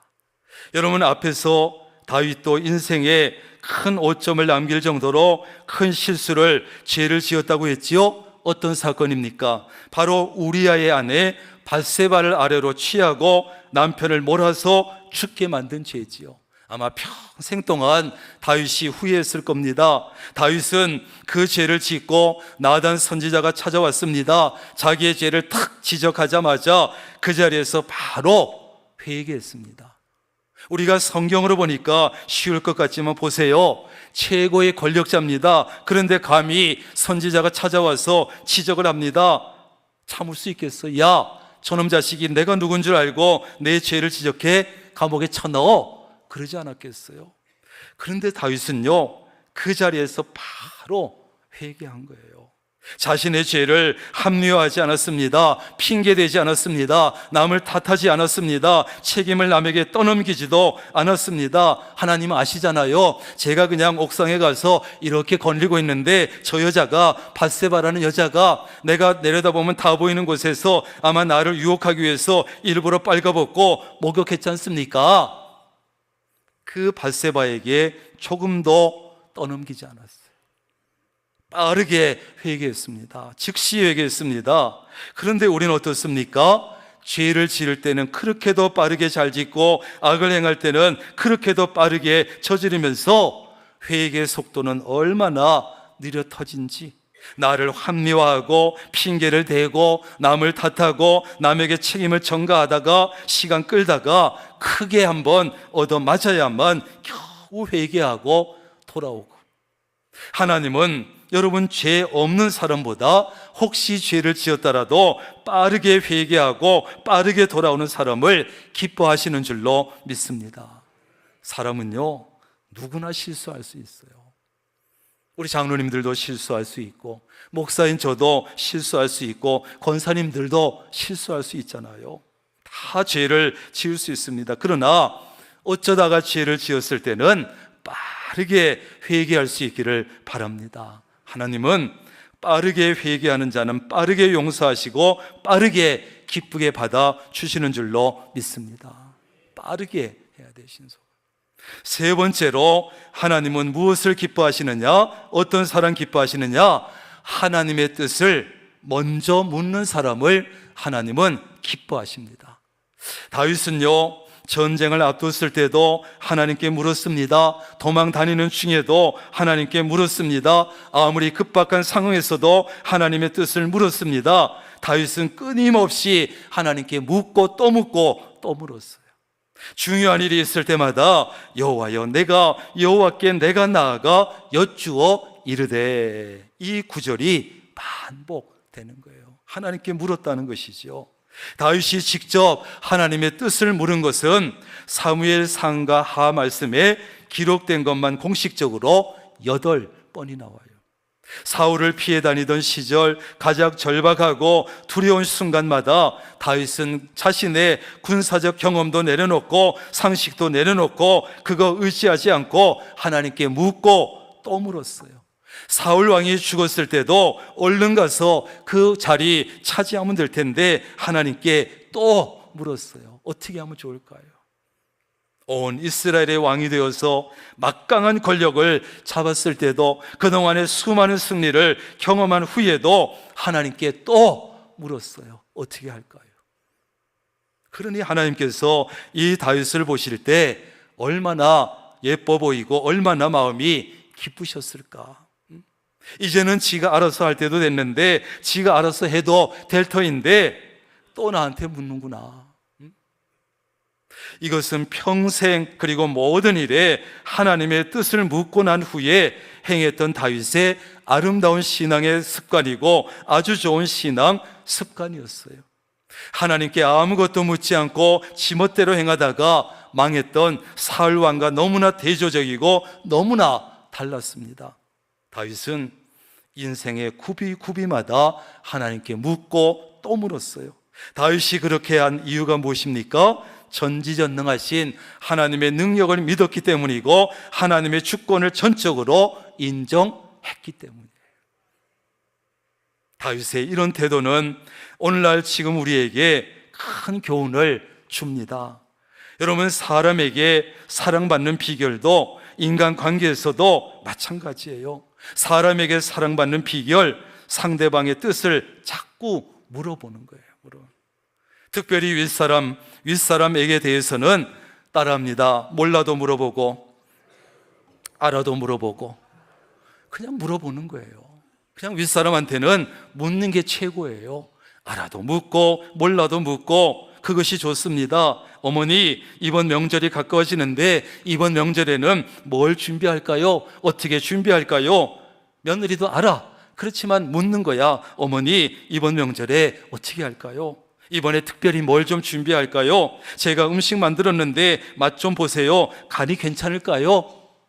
여러분, 앞에서 다윗도 인생에 큰 오점을 남길 정도로 큰 실수를, 죄를 지었다고 했지요. 어떤 사건입니까? 바로 우리아의 아내 밧세바를 아래로 취하고 남편을 몰아서 죽게 만든 죄지요. 아마 평생 동안 다윗이 후회했을 겁니다. 다윗은 그 죄를 짓고 나단 선지자가 찾아왔습니다. 자기의 죄를 탁 지적하자마자 그 자리에서 바로 회개했습니다. 우리가 성경으로 보니까 쉬울 것 같지만 보세요. 최고의 권력자입니다. 그런데 감히 선지자가 찾아와서 지적을 합니다. 참을 수 있겠어? 야, 저놈 자식이 내가 누군 줄 알고 내 죄를 지적해 감옥에 쳐넣어. 그러지 않았겠어요? 그런데 다윗은요, 그 자리에서 바로 회개한 거예요. 자신의 죄를 합리화하지 않았습니다. 핑계대지 않았습니다. 남을 탓하지 않았습니다. 책임을 남에게 떠넘기지도 않았습니다. 하나님은 아시잖아요. 제가 그냥 옥상에 가서 이렇게 건리고 있는데 저 여자가, 밧세바라는 여자가 내가 내려다보면 다 보이는 곳에서 아마 나를 유혹하기 위해서 일부러 빨가벗고 목욕했지 않습니까? 그 밧세바에게 조금도 떠넘기지 않았어요. 빠르게 회개했습니다. 즉시 회개했습니다. 그런데 우리는 어떻습니까? 죄를 지을 때는 그렇게도 빠르게 잘 짓고, 악을 행할 때는 그렇게도 빠르게 저지르면서 회개의 속도는 얼마나 느려 터진지, 나를 합리화하고 핑계를 대고 남을 탓하고 남에게 책임을 전가하다가 시간 끌다가 크게 한번 얻어맞아야만 겨우 회개하고 돌아오고, 하나님은 여러분 죄 없는 사람보다 혹시 죄를 지었더라도 빠르게 회개하고 빠르게 돌아오는 사람을 기뻐하시는 줄로 믿습니다. 사람은요, 누구나 실수할 수 있어요. 우리 장로님들도 실수할 수 있고, 목사인 저도 실수할 수 있고, 권사님들도 실수할 수 있잖아요. 다 죄를 지을 수 있습니다. 그러나 어쩌다가 죄를 지었을 때는 빠르게 회개할 수 있기를 바랍니다. 하나님은 빠르게 회개하는 자는 빠르게 용서하시고 빠르게 기쁘게 받아 주시는 줄로 믿습니다. 빠르게 해야 되신 소. 세 번째로, 하나님은 무엇을 기뻐하시느냐? 어떤 사람 기뻐하시느냐? 하나님의 뜻을 먼저 묻는 사람을 하나님은 기뻐하십니다. 다윗은요, 전쟁을 앞뒀을 때도 하나님께 물었습니다. 도망 다니는 중에도 하나님께 물었습니다. 아무리 급박한 상황에서도 하나님의 뜻을 물었습니다. 다윗은 끊임없이 하나님께 묻고 또 묻고 또 물었어요. 중요한 일이 있을 때마다 여호와여, 내가 여호와께 내가 나아가 여쭈어 이르되, 이 구절이 반복되는 거예요. 하나님께 물었다는 것이죠. 다윗이 직접 하나님의 뜻을 물은 것은 사무엘상과 하 말씀에 기록된 것만 공식적으로 8번이 나와요. 사울을 피해 다니던 시절 가장 절박하고 두려운 순간마다 다윗은 자신의 군사적 경험도 내려놓고 상식도 내려놓고 그거 의지하지 않고 하나님께 묻고 또 물었어요. 사울 왕이 죽었을 때도 얼른 가서 그 자리 차지하면 될 텐데 하나님께 또 물었어요. 어떻게 하면 좋을까요? 온 이스라엘의 왕이 되어서 막강한 권력을 잡았을 때도 그동안의 수많은 승리를 경험한 후에도 하나님께 또 물었어요. 어떻게 할까요? 그러니 하나님께서 이 다윗을 보실 때 얼마나 예뻐 보이고 얼마나 마음이 기쁘셨을까? 이제는 지가 알아서 할 때도 됐는데 지가 알아서 해도 될 터인데 또 나한테 묻는구나. 이것은 평생 그리고 모든 일에 하나님의 뜻을 묻고 난 후에 행했던 다윗의 아름다운 신앙의 습관이고 아주 좋은 신앙 습관이었어요. 하나님께 아무것도 묻지 않고 지멋대로 행하다가 망했던 사울 왕과 너무나 대조적이고 너무나 달랐습니다. 다윗은 인생의 구비마다 하나님께 묻고 또 물었어요. 다윗이 그렇게 한 이유가 무엇입니까? 전지전능하신 하나님의 능력을 믿었기 때문이고 하나님의 주권을 전적으로 인정했기 때문이에요. 다윗의 이런 태도는 오늘날 지금 우리에게 큰 교훈을 줍니다. 여러분, 사람에게 사랑받는 비결도 인간관계에서도 마찬가지예요. 사람에게 사랑받는 비결, 상대방의 뜻을 자꾸 물어보는 거예요. 특별히 윗사람에게 대해서는 따라합니다. 몰라도 물어보고 알아도 물어보고 그냥 물어보는 거예요. 그냥 윗사람한테는 묻는 게 최고예요. 알아도 묻고 몰라도 묻고 그것이 좋습니다. 어머니, 이번 명절이 가까워지는데 이번 명절에는 뭘 준비할까요? 어떻게 준비할까요? 며느리도 알아. 그렇지만 묻는 거야. 어머니, 이번 명절에 어떻게 할까요? 이번에 특별히 뭘 좀 준비할까요? 제가 음식 만들었는데 맛 좀 보세요. 간이 괜찮을까요?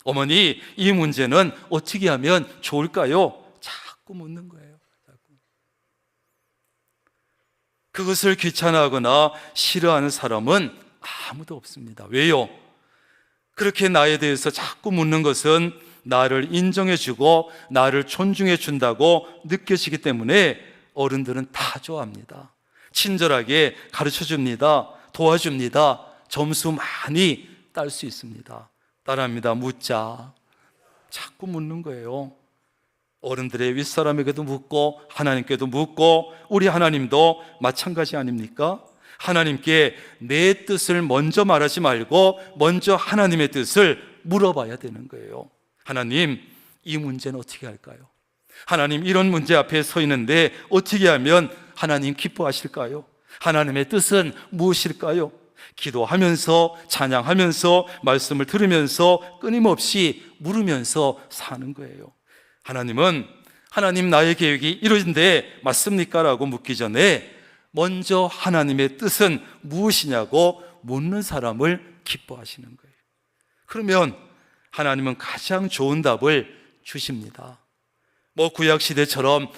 어머니, 이 문제는 어떻게 하면 좋을까요? 자꾸 묻는 거예요. 그것을 귀찮아하거나 싫어하는 사람은 아무도 없습니다. 왜요? 그렇게 나에 대해서 자꾸 묻는 것은 나를 인정해주고 나를 존중해준다고 느껴지기 때문에 어른들은 다 좋아합니다. 친절하게 가르쳐줍니다. 도와줍니다. 점수 많이 딸 수 있습니다. 따라합니다. 묻자. 자꾸 묻는 거예요. 어른들의 윗사람에게도 묻고 하나님께도 묻고 우리 하나님도 마찬가지 아닙니까? 하나님께 내 뜻을 먼저 말하지 말고 먼저 하나님의 뜻을 물어봐야 되는 거예요. 하나님, 이 문제는 어떻게 할까요? 하나님, 이런 문제 앞에 서 있는데 어떻게 하면 하나님 기뻐하실까요? 하나님의 뜻은 무엇일까요? 기도하면서 찬양하면서 말씀을 들으면서 끊임없이 물으면서 사는 거예요. 하나님은 하나님 나의 계획이 이루어진데 맞습니까? 라고 묻기 전에 먼저 하나님의 뜻은 무엇이냐고 묻는 사람을 기뻐하시는 거예요. 그러면 하나님은 가장 좋은 답을 주십니다. 구약시대처럼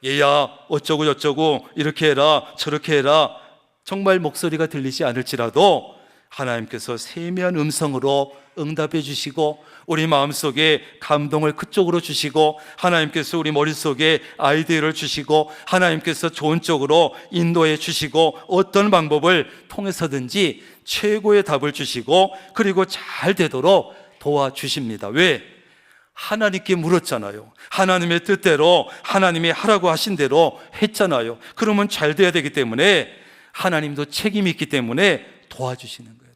얘야 어쩌고 저쩌고 이렇게 해라 저렇게 해라 정말 목소리가 들리지 않을지라도 하나님께서 세미한 음성으로 응답해 주시고 우리 마음속에 감동을 그쪽으로 주시고 하나님께서 우리 머릿속에 아이디어를 주시고 하나님께서 좋은 쪽으로 인도해 주시고 어떤 방법을 통해서든지 최고의 답을 주시고 그리고 잘 되도록 도와주십니다. 왜? 하나님께 물었잖아요. 하나님의 뜻대로 하나님이 하라고 하신 대로 했잖아요. 그러면 잘 돼야 되기 때문에 하나님도 책임이 있기 때문에 도와주시는 거예요.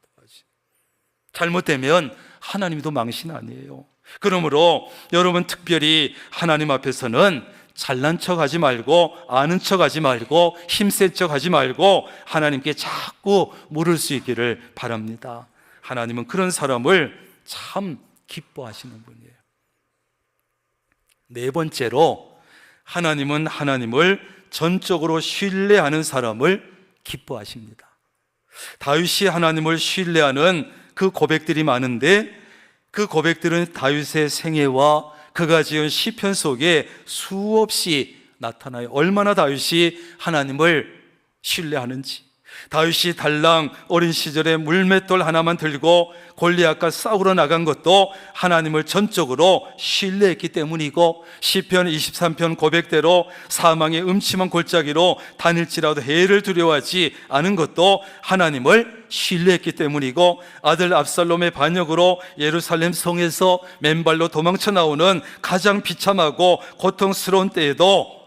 잘못되면 하나님도 망신 아니에요. 그러므로 여러분 특별히 하나님 앞에서는 잘난 척하지 말고 아는 척하지 말고 힘센 척하지 말고 하나님께 자꾸 물을 수 있기를 바랍니다. 하나님은 그런 사람을 참 기뻐하시는 분이에요. 네 번째로 하나님은 하나님을 전적으로 신뢰하는 사람을 기뻐하십니다. 다윗이 하나님을 신뢰하는 그 고백들이 많은데 그 고백들은 다윗의 생애와 그가 지은 시편 속에 수없이 나타나요. 얼마나 다윗이 하나님을 신뢰하는지. 다윗이 달랑 어린 시절에 물맷돌 하나만 들고 골리앗과 싸우러 나간 것도 하나님을 전적으로 신뢰했기 때문이고, 시편 23편 고백대로 사망의 음침한 골짜기로 다닐지라도 해를 두려워하지 않은 것도 하나님을 신뢰했기 때문이고, 아들 압살롬의 반역으로 예루살렘 성에서 맨발로 도망쳐 나오는 가장 비참하고 고통스러운 때에도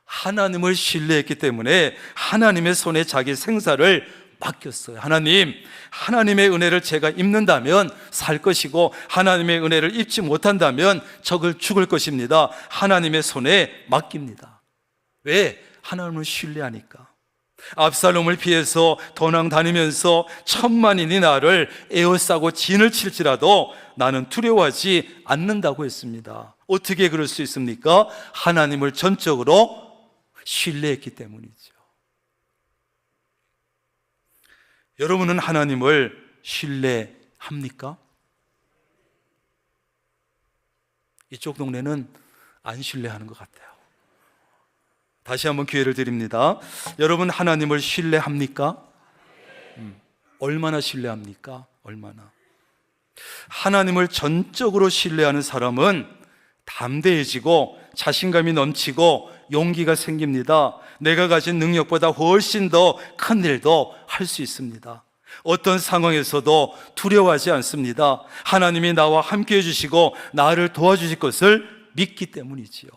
하나님을 신뢰했기 때문에 하나님의 손에 자기 생사를 맡겼어요. 하나님, 하나님의 은혜를 제가 입는다면 살 것이고 하나님의 은혜를 입지 못한다면 적을 죽을 것입니다. 하나님의 손에 맡깁니다. 왜? 하나님을 신뢰하니까. 압살롬을 피해서 도망 다니면서 천만인이 나를 에워싸고 진을 칠지라도 나는 두려워하지 않는다고 했습니다. 어떻게 그럴 수 있습니까? 하나님을 전적으로 신뢰했기 때문이죠. 여러분은 하나님을 신뢰합니까? 이쪽 동네는 안 신뢰하는 것 같아요. 다시 한번 기회를 드립니다. 여러분 하나님을 신뢰합니까? 얼마나 신뢰합니까? 얼마나? 하나님을 전적으로 신뢰하는 사람은 담대해지고 자신감이 넘치고 용기가 생깁니다. 내가 가진 능력보다 훨씬 더 큰 일도 할 수 있습니다. 어떤 상황에서도 두려워하지 않습니다. 하나님이 나와 함께 해주시고 나를 도와주실 것을 믿기 때문이지요.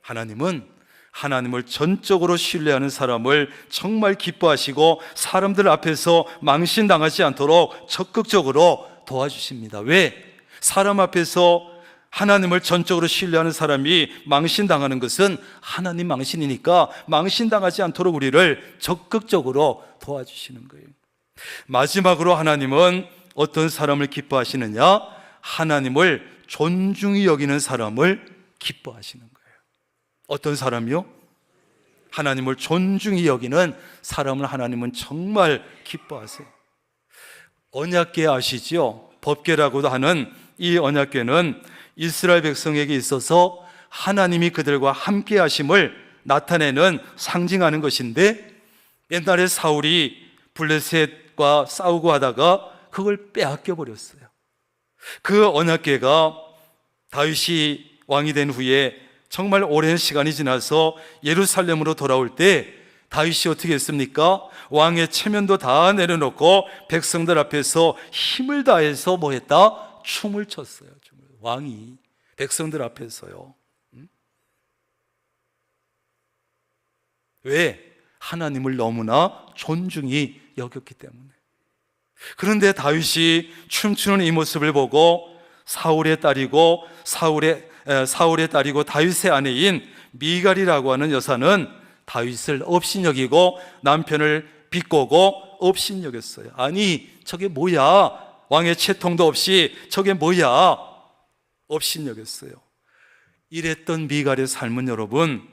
하나님은 하나님을 전적으로 신뢰하는 사람을 정말 기뻐하시고 사람들 앞에서 망신당하지 않도록 적극적으로 도와주십니다. 왜? 사람 앞에서 하나님을 전적으로 신뢰하는 사람이 망신당하는 것은 하나님 망신이니까 망신당하지 않도록 우리를 적극적으로 도와주시는 거예요. 마지막으로 하나님은 어떤 사람을 기뻐하시느냐? 하나님을 존중히 여기는 사람을 기뻐하시는 거예요. 어떤 사람이요? 하나님을 존중히 여기는 사람을 하나님은 정말 기뻐하세요. 언약궤 아시죠? 법궤라고도 하는 이 언약궤는 이스라엘 백성에게 있어서 하나님이 그들과 함께 하심을 나타내는 상징하는 것인데, 옛날에 사울이 블레셋과 싸우고 하다가 그걸 빼앗겨 버렸어요. 그 언약궤가 다윗이 왕이 된 후에 정말 오랜 시간이 지나서 예루살렘으로 돌아올 때 다윗이 어떻게 했습니까? 왕의 체면도 다 내려놓고 백성들 앞에서 힘을 다해서 뭐 했다? 춤을 췄어요. 왕이 백성들 앞에서요. 왜? 하나님을 너무나 존중히 여겼기 때문에. 그런데 다윗이 춤추는 이 모습을 보고 사울의 딸이고 다윗의 아내인 미갈이라고 하는 여사는 다윗을 업신여기고 남편을 비꼬고 업신여겼어요. 아니, 저게 뭐야? 왕의 채통도 없이 저게 뭐야? 업신여겼어요. 이랬던 미갈의 삶은 여러분,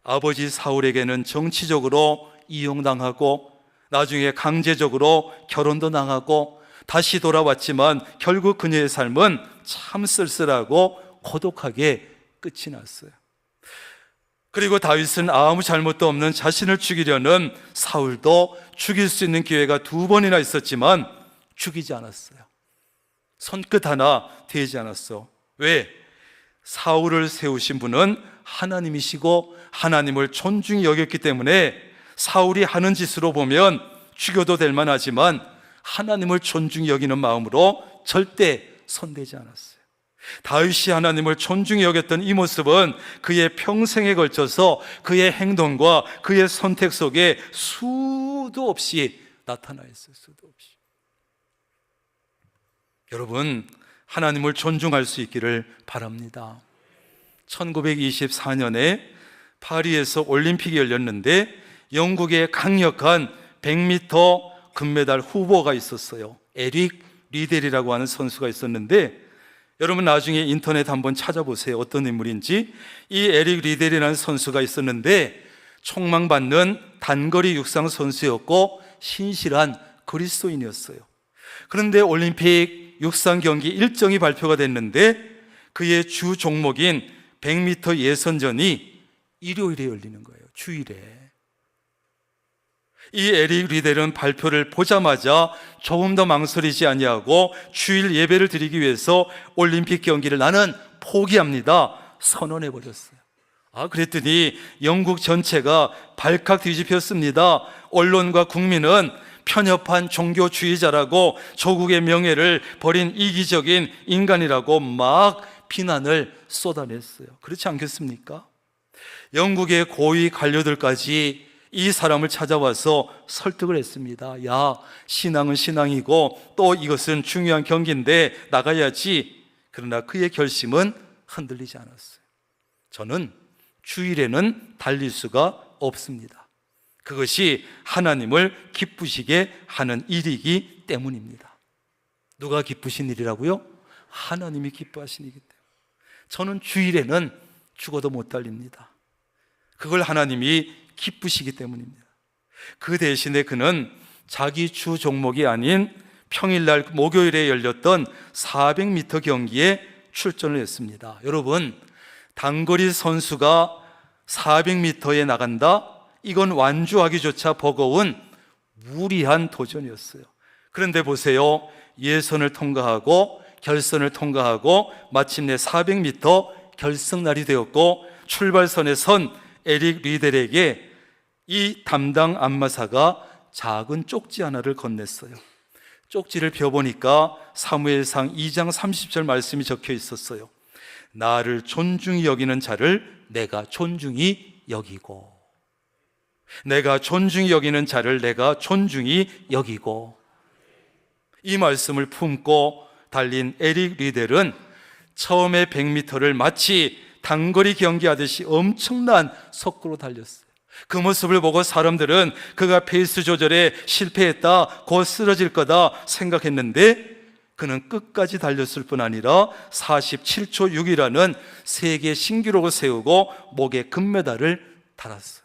아버지 사울에게는 정치적으로 이용당하고 나중에 강제적으로 결혼도 당하고 다시 돌아왔지만 결국 그녀의 삶은 참 쓸쓸하고 고독하게 끝이 났어요. 그리고 다윗은 아무 잘못도 없는 자신을 죽이려는 사울도 죽일 수 있는 기회가 2번이나 있었지만 죽이지 않았어요. 손끝 하나 대지 않았어. 왜? 사울을 세우신 분은 하나님이시고 하나님을 존중히 여겼기 때문에 사울이 하는 짓으로 보면 죽여도 될 만하지만 하나님을 존중히 여기는 마음으로 절대 손대지 않았어요. 다윗이 하나님을 존중히 여겼던 이 모습은 그의 평생에 걸쳐서 그의 행동과 그의 선택 속에 수도 없이 나타나 있어요. 수도 없이. 여러분, 하나님을 존중할 수 있기를 바랍니다. 1924년에 파리에서 올림픽이 열렸는데 영국의 강력한 100m 금메달 후보가 있었어요. 에릭 리델이라고 하는 선수가 있었는데, 여러분 나중에 인터넷 한번 찾아보세요. 어떤 인물인지. 이 에릭 리델이라는 선수가 있었는데 촉망받는 단거리 육상 선수였고 신실한 그리스도인이었어요. 그런데 올림픽 육상 경기 일정이 발표가 됐는데 그의 주 종목인 100m 예선전이 일요일에 열리는 거예요. 주일에. 이 에릭 리델은 발표를 보자마자 조금 더 망설이지 아니하고 주일 예배를 드리기 위해서 올림픽 경기를 나는 포기합니다 선언해 버렸어요. 그랬더니 영국 전체가 발칵 뒤집혔습니다. 언론과 국민은 편협한 종교주의자라고 조국의 명예를 버린 이기적인 인간이라고 막 비난을 쏟아냈어요. 그렇지 않겠습니까? 영국의 고위 관료들까지 이 사람을 찾아와서 설득을 했습니다. 야, 신앙은 신앙이고 또 이것은 중요한 경기인데 나가야지. 그러나 그의 결심은 흔들리지 않았어요. 저는 주일에는 달릴 수가 없습니다. 그것이 하나님을 기쁘시게 하는 일이기 때문입니다. 누가 기쁘신 일이라고요? 하나님이 기뻐하신 일이기 때문에 저는 주일에는 죽어도 못 달립니다. 그걸 하나님이 기쁘시기 때문입니다. 그 대신에 그는 자기 주 종목이 아닌 평일날 목요일에 열렸던 400m 경기에 출전을 했습니다. 여러분, 단거리 선수가 400m에 나간다? 이건 완주하기조차 버거운 무리한 도전이었어요. 그런데 보세요. 예선을 통과하고 결선을 통과하고 마침내 400m 결승날이 되었고 출발선에 선 에릭 리델에게 이 담당 안마사가 작은 쪽지 하나를 건넸어요. 쪽지를 펴보니까 사무엘상 2장 30절 말씀이 적혀 있었어요. 나를 존중히 여기는 자를 내가 존중히 여기고, 내가 존중히 여기는 자를 내가 존중히 여기고. 이 말씀을 품고 달린 에릭 리델은 처음에 100m를 마치 단거리 경기하듯이 엄청난 속도로 달렸어요. 그 모습을 보고 사람들은 그가 페이스 조절에 실패했다, 곧 쓰러질 거다 생각했는데 그는 끝까지 달렸을 뿐 아니라 47초 6이라는 세계 신기록을 세우고 목에 금메달을 달았어요.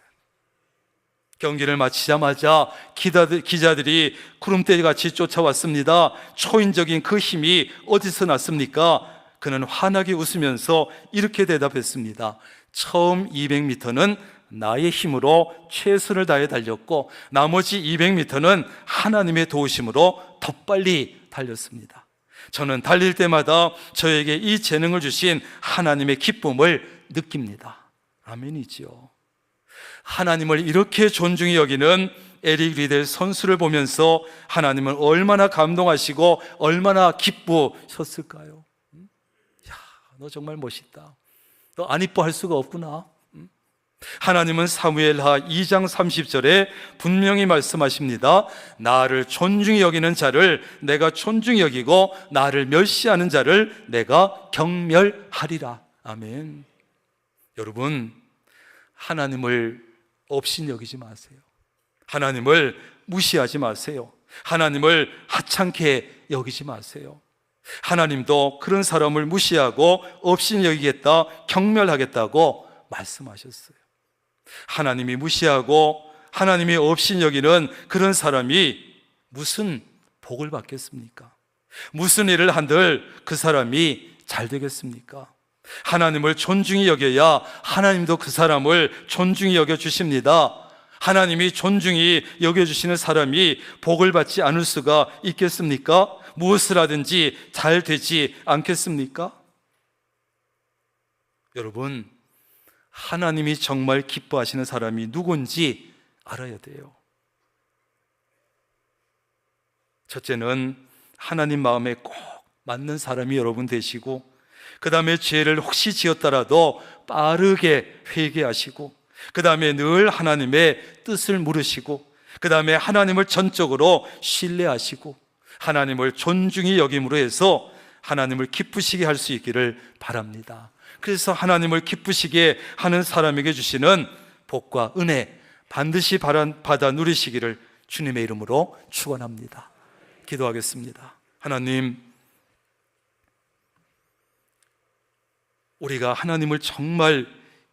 경기를 마치자마자 기자들이 구름대같이 쫓아왔습니다. 초인적인 그 힘이 어디서 났습니까? 그는 환하게 웃으면서 이렇게 대답했습니다. 처음 200m는 나의 힘으로 최선을 다해 달렸고 나머지 200m는 하나님의 도우심으로 더 빨리 달렸습니다. 저는 달릴 때마다 저에게 이 재능을 주신 하나님의 기쁨을 느낍니다. 아멘이지요. 하나님을 이렇게 존중히 여기는 에릭 리델 선수를 보면서 하나님은 얼마나 감동하시고 얼마나 기쁘셨을까요? 너 정말 멋있다. 너 안 이뻐할 수가 없구나. 하나님은 사무엘하 2장 30절에 분명히 말씀하십니다. 나를 존중히 여기는 자를 내가 존중히 여기고 나를 멸시하는 자를 내가 경멸하리라. 아멘. 여러분, 하나님을 업신 여기지 마세요. 하나님을 무시하지 마세요. 하나님을 하찮게 여기지 마세요. 하나님도 그런 사람을 무시하고 업신 여기겠다, 경멸하겠다고 말씀하셨어요. 하나님이 무시하고 하나님이 업신 여기는 그런 사람이 무슨 복을 받겠습니까? 무슨 일을 한들 그 사람이 잘 되겠습니까? 하나님을 존중히 여겨야 하나님도 그 사람을 존중히 여겨주십니다. 하나님이 존중히 여겨주시는 사람이 복을 받지 않을 수가 있겠습니까? 무엇을 하든지 잘 되지 않겠습니까? 여러분, 하나님이 정말 기뻐하시는 사람이 누군지 알아야 돼요. 첫째는 하나님 마음에 꼭 맞는 사람이 여러분 되시고, 그 다음에 죄를 혹시 지었더라도 빠르게 회개하시고, 그 다음에 늘 하나님의 뜻을 물으시고, 그 다음에 하나님을 전적으로 신뢰하시고 하나님을 존중히 여김으로 해서 하나님을 기쁘시게 할 수 있기를 바랍니다. 그래서 하나님을 기쁘시게 하는 사람에게 주시는 복과 은혜 반드시 받아 누리시기를 주님의 이름으로 축원합니다. 기도하겠습니다. 하나님, 우리가 하나님을 정말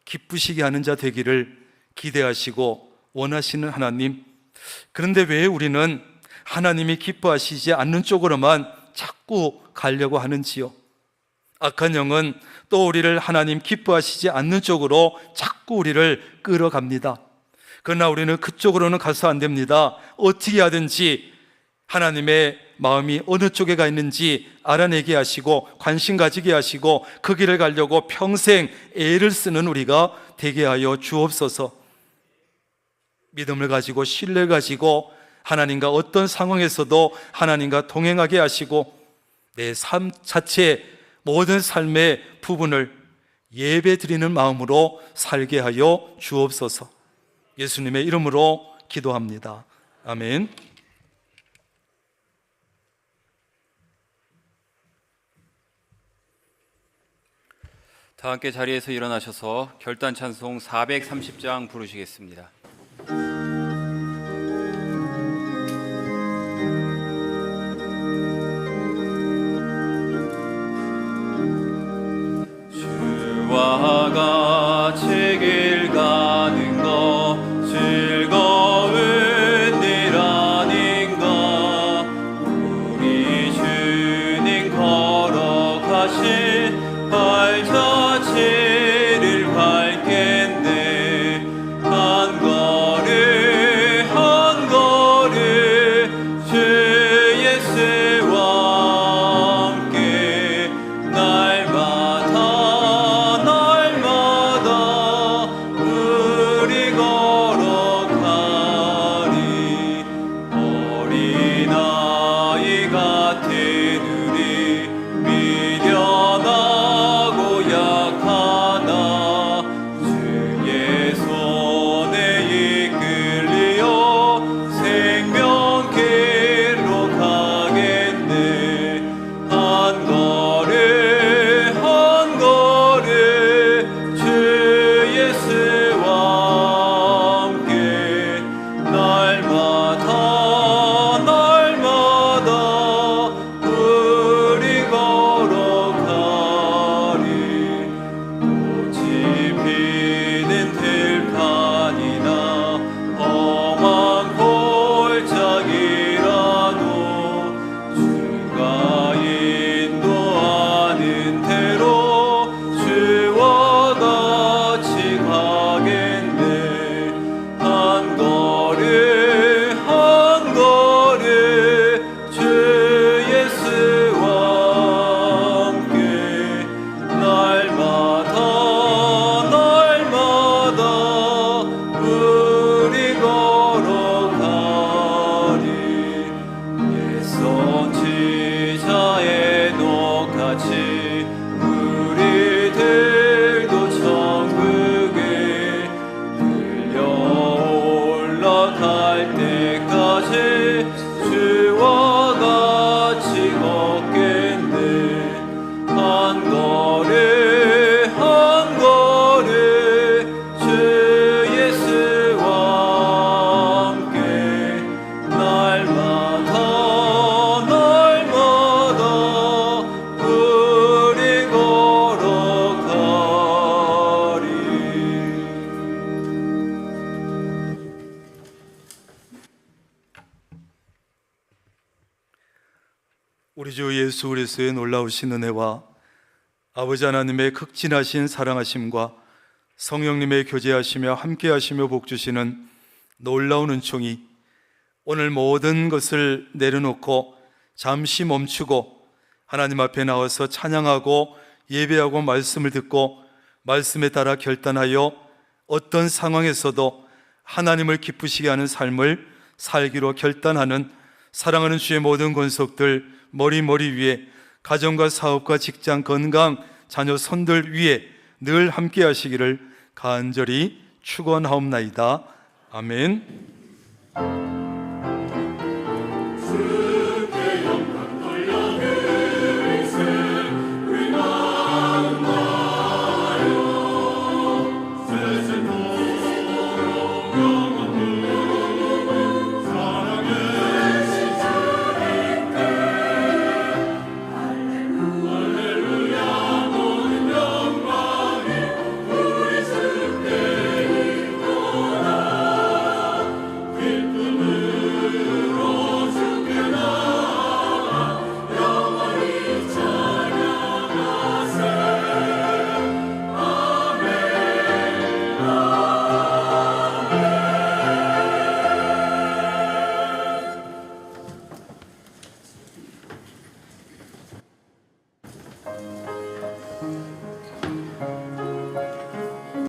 기쁘시게 하는 자 되기를 기대하시고 원하시는 하나님, 그런데 왜 우리는 하나님이 기뻐하시지 않는 쪽으로만 자꾸 가려고 하는지요? 악한 영은 또 우리를 하나님 기뻐하시지 않는 쪽으로 자꾸 우리를 끌어갑니다. 그러나 우리는 그쪽으로는 가서 안 됩니다. 어떻게 하든지 하나님의 마음이 어느 쪽에 가 있는지 알아내게 하시고 관심 가지게 하시고 그 길을 가려고 평생 애를 쓰는 우리가 되게 하여 주옵소서. 믿음을 가지고 신뢰 가지고 하나님과 어떤 상황에서도 하나님과 동행하게 하시고 내 삶 자체 모든 삶의 부분을 예배 드리는 마음으로 살게 하여 주옵소서. 예수님의 이름으로 기도합니다. 아멘. 다 함께 자리에서 일어나셔서 결단 찬송 430장 부르시겠습니다. 주와 같이 길 가는 거 즐거운 일 아닌가. 우리 주님 걸어가신 발자취를 밟겠네. 한 걸음 한 걸음 주 예수와 함께 날마다 우리 걸어가리. 어린아이 같은 우리 미련하고 약하나 주의 손에 이끌려 생명길로 가겠네. 한 걸음 한 걸음 주 예수와 함께 날마다 우리 걸어가리. 꽃이 피는 들판이나 험한 골짜기라도 주가 인도하는 대로 주와 같이 가겠네. 한 걸음 한 걸음 주 예수와 함께 날마다 우리 걸어가리. 옛성 지자의 녹같이 우리들도 천국에 들려 올라갈 때까지 주와 같이 걷겠네. 한 걸음 한 걸음 주 예수와 함께 날마다 우리 걸어가리. 우리 주 예수 그리스도의 놀라우신 은혜와 아버지 하나님의 극진하신 사랑하심과 성령님의 교제하시며 함께하시며 복주시는 놀라운 은총이 오늘 모든 것을 내려놓고 잠시 멈추고 하나님 앞에 나와서 찬양하고 예배하고 말씀을 듣고 말씀에 따라 결단하여 어떤 상황에서도 하나님을 기쁘시게 하는 삶을 살기로 결단하는 사랑하는 주의 모든 권속들 머리 위에 가정과 사업과 직장 건강 자녀 손들 위에 늘 함께 하시기를 간절히 축원하옵나이다. 아멘.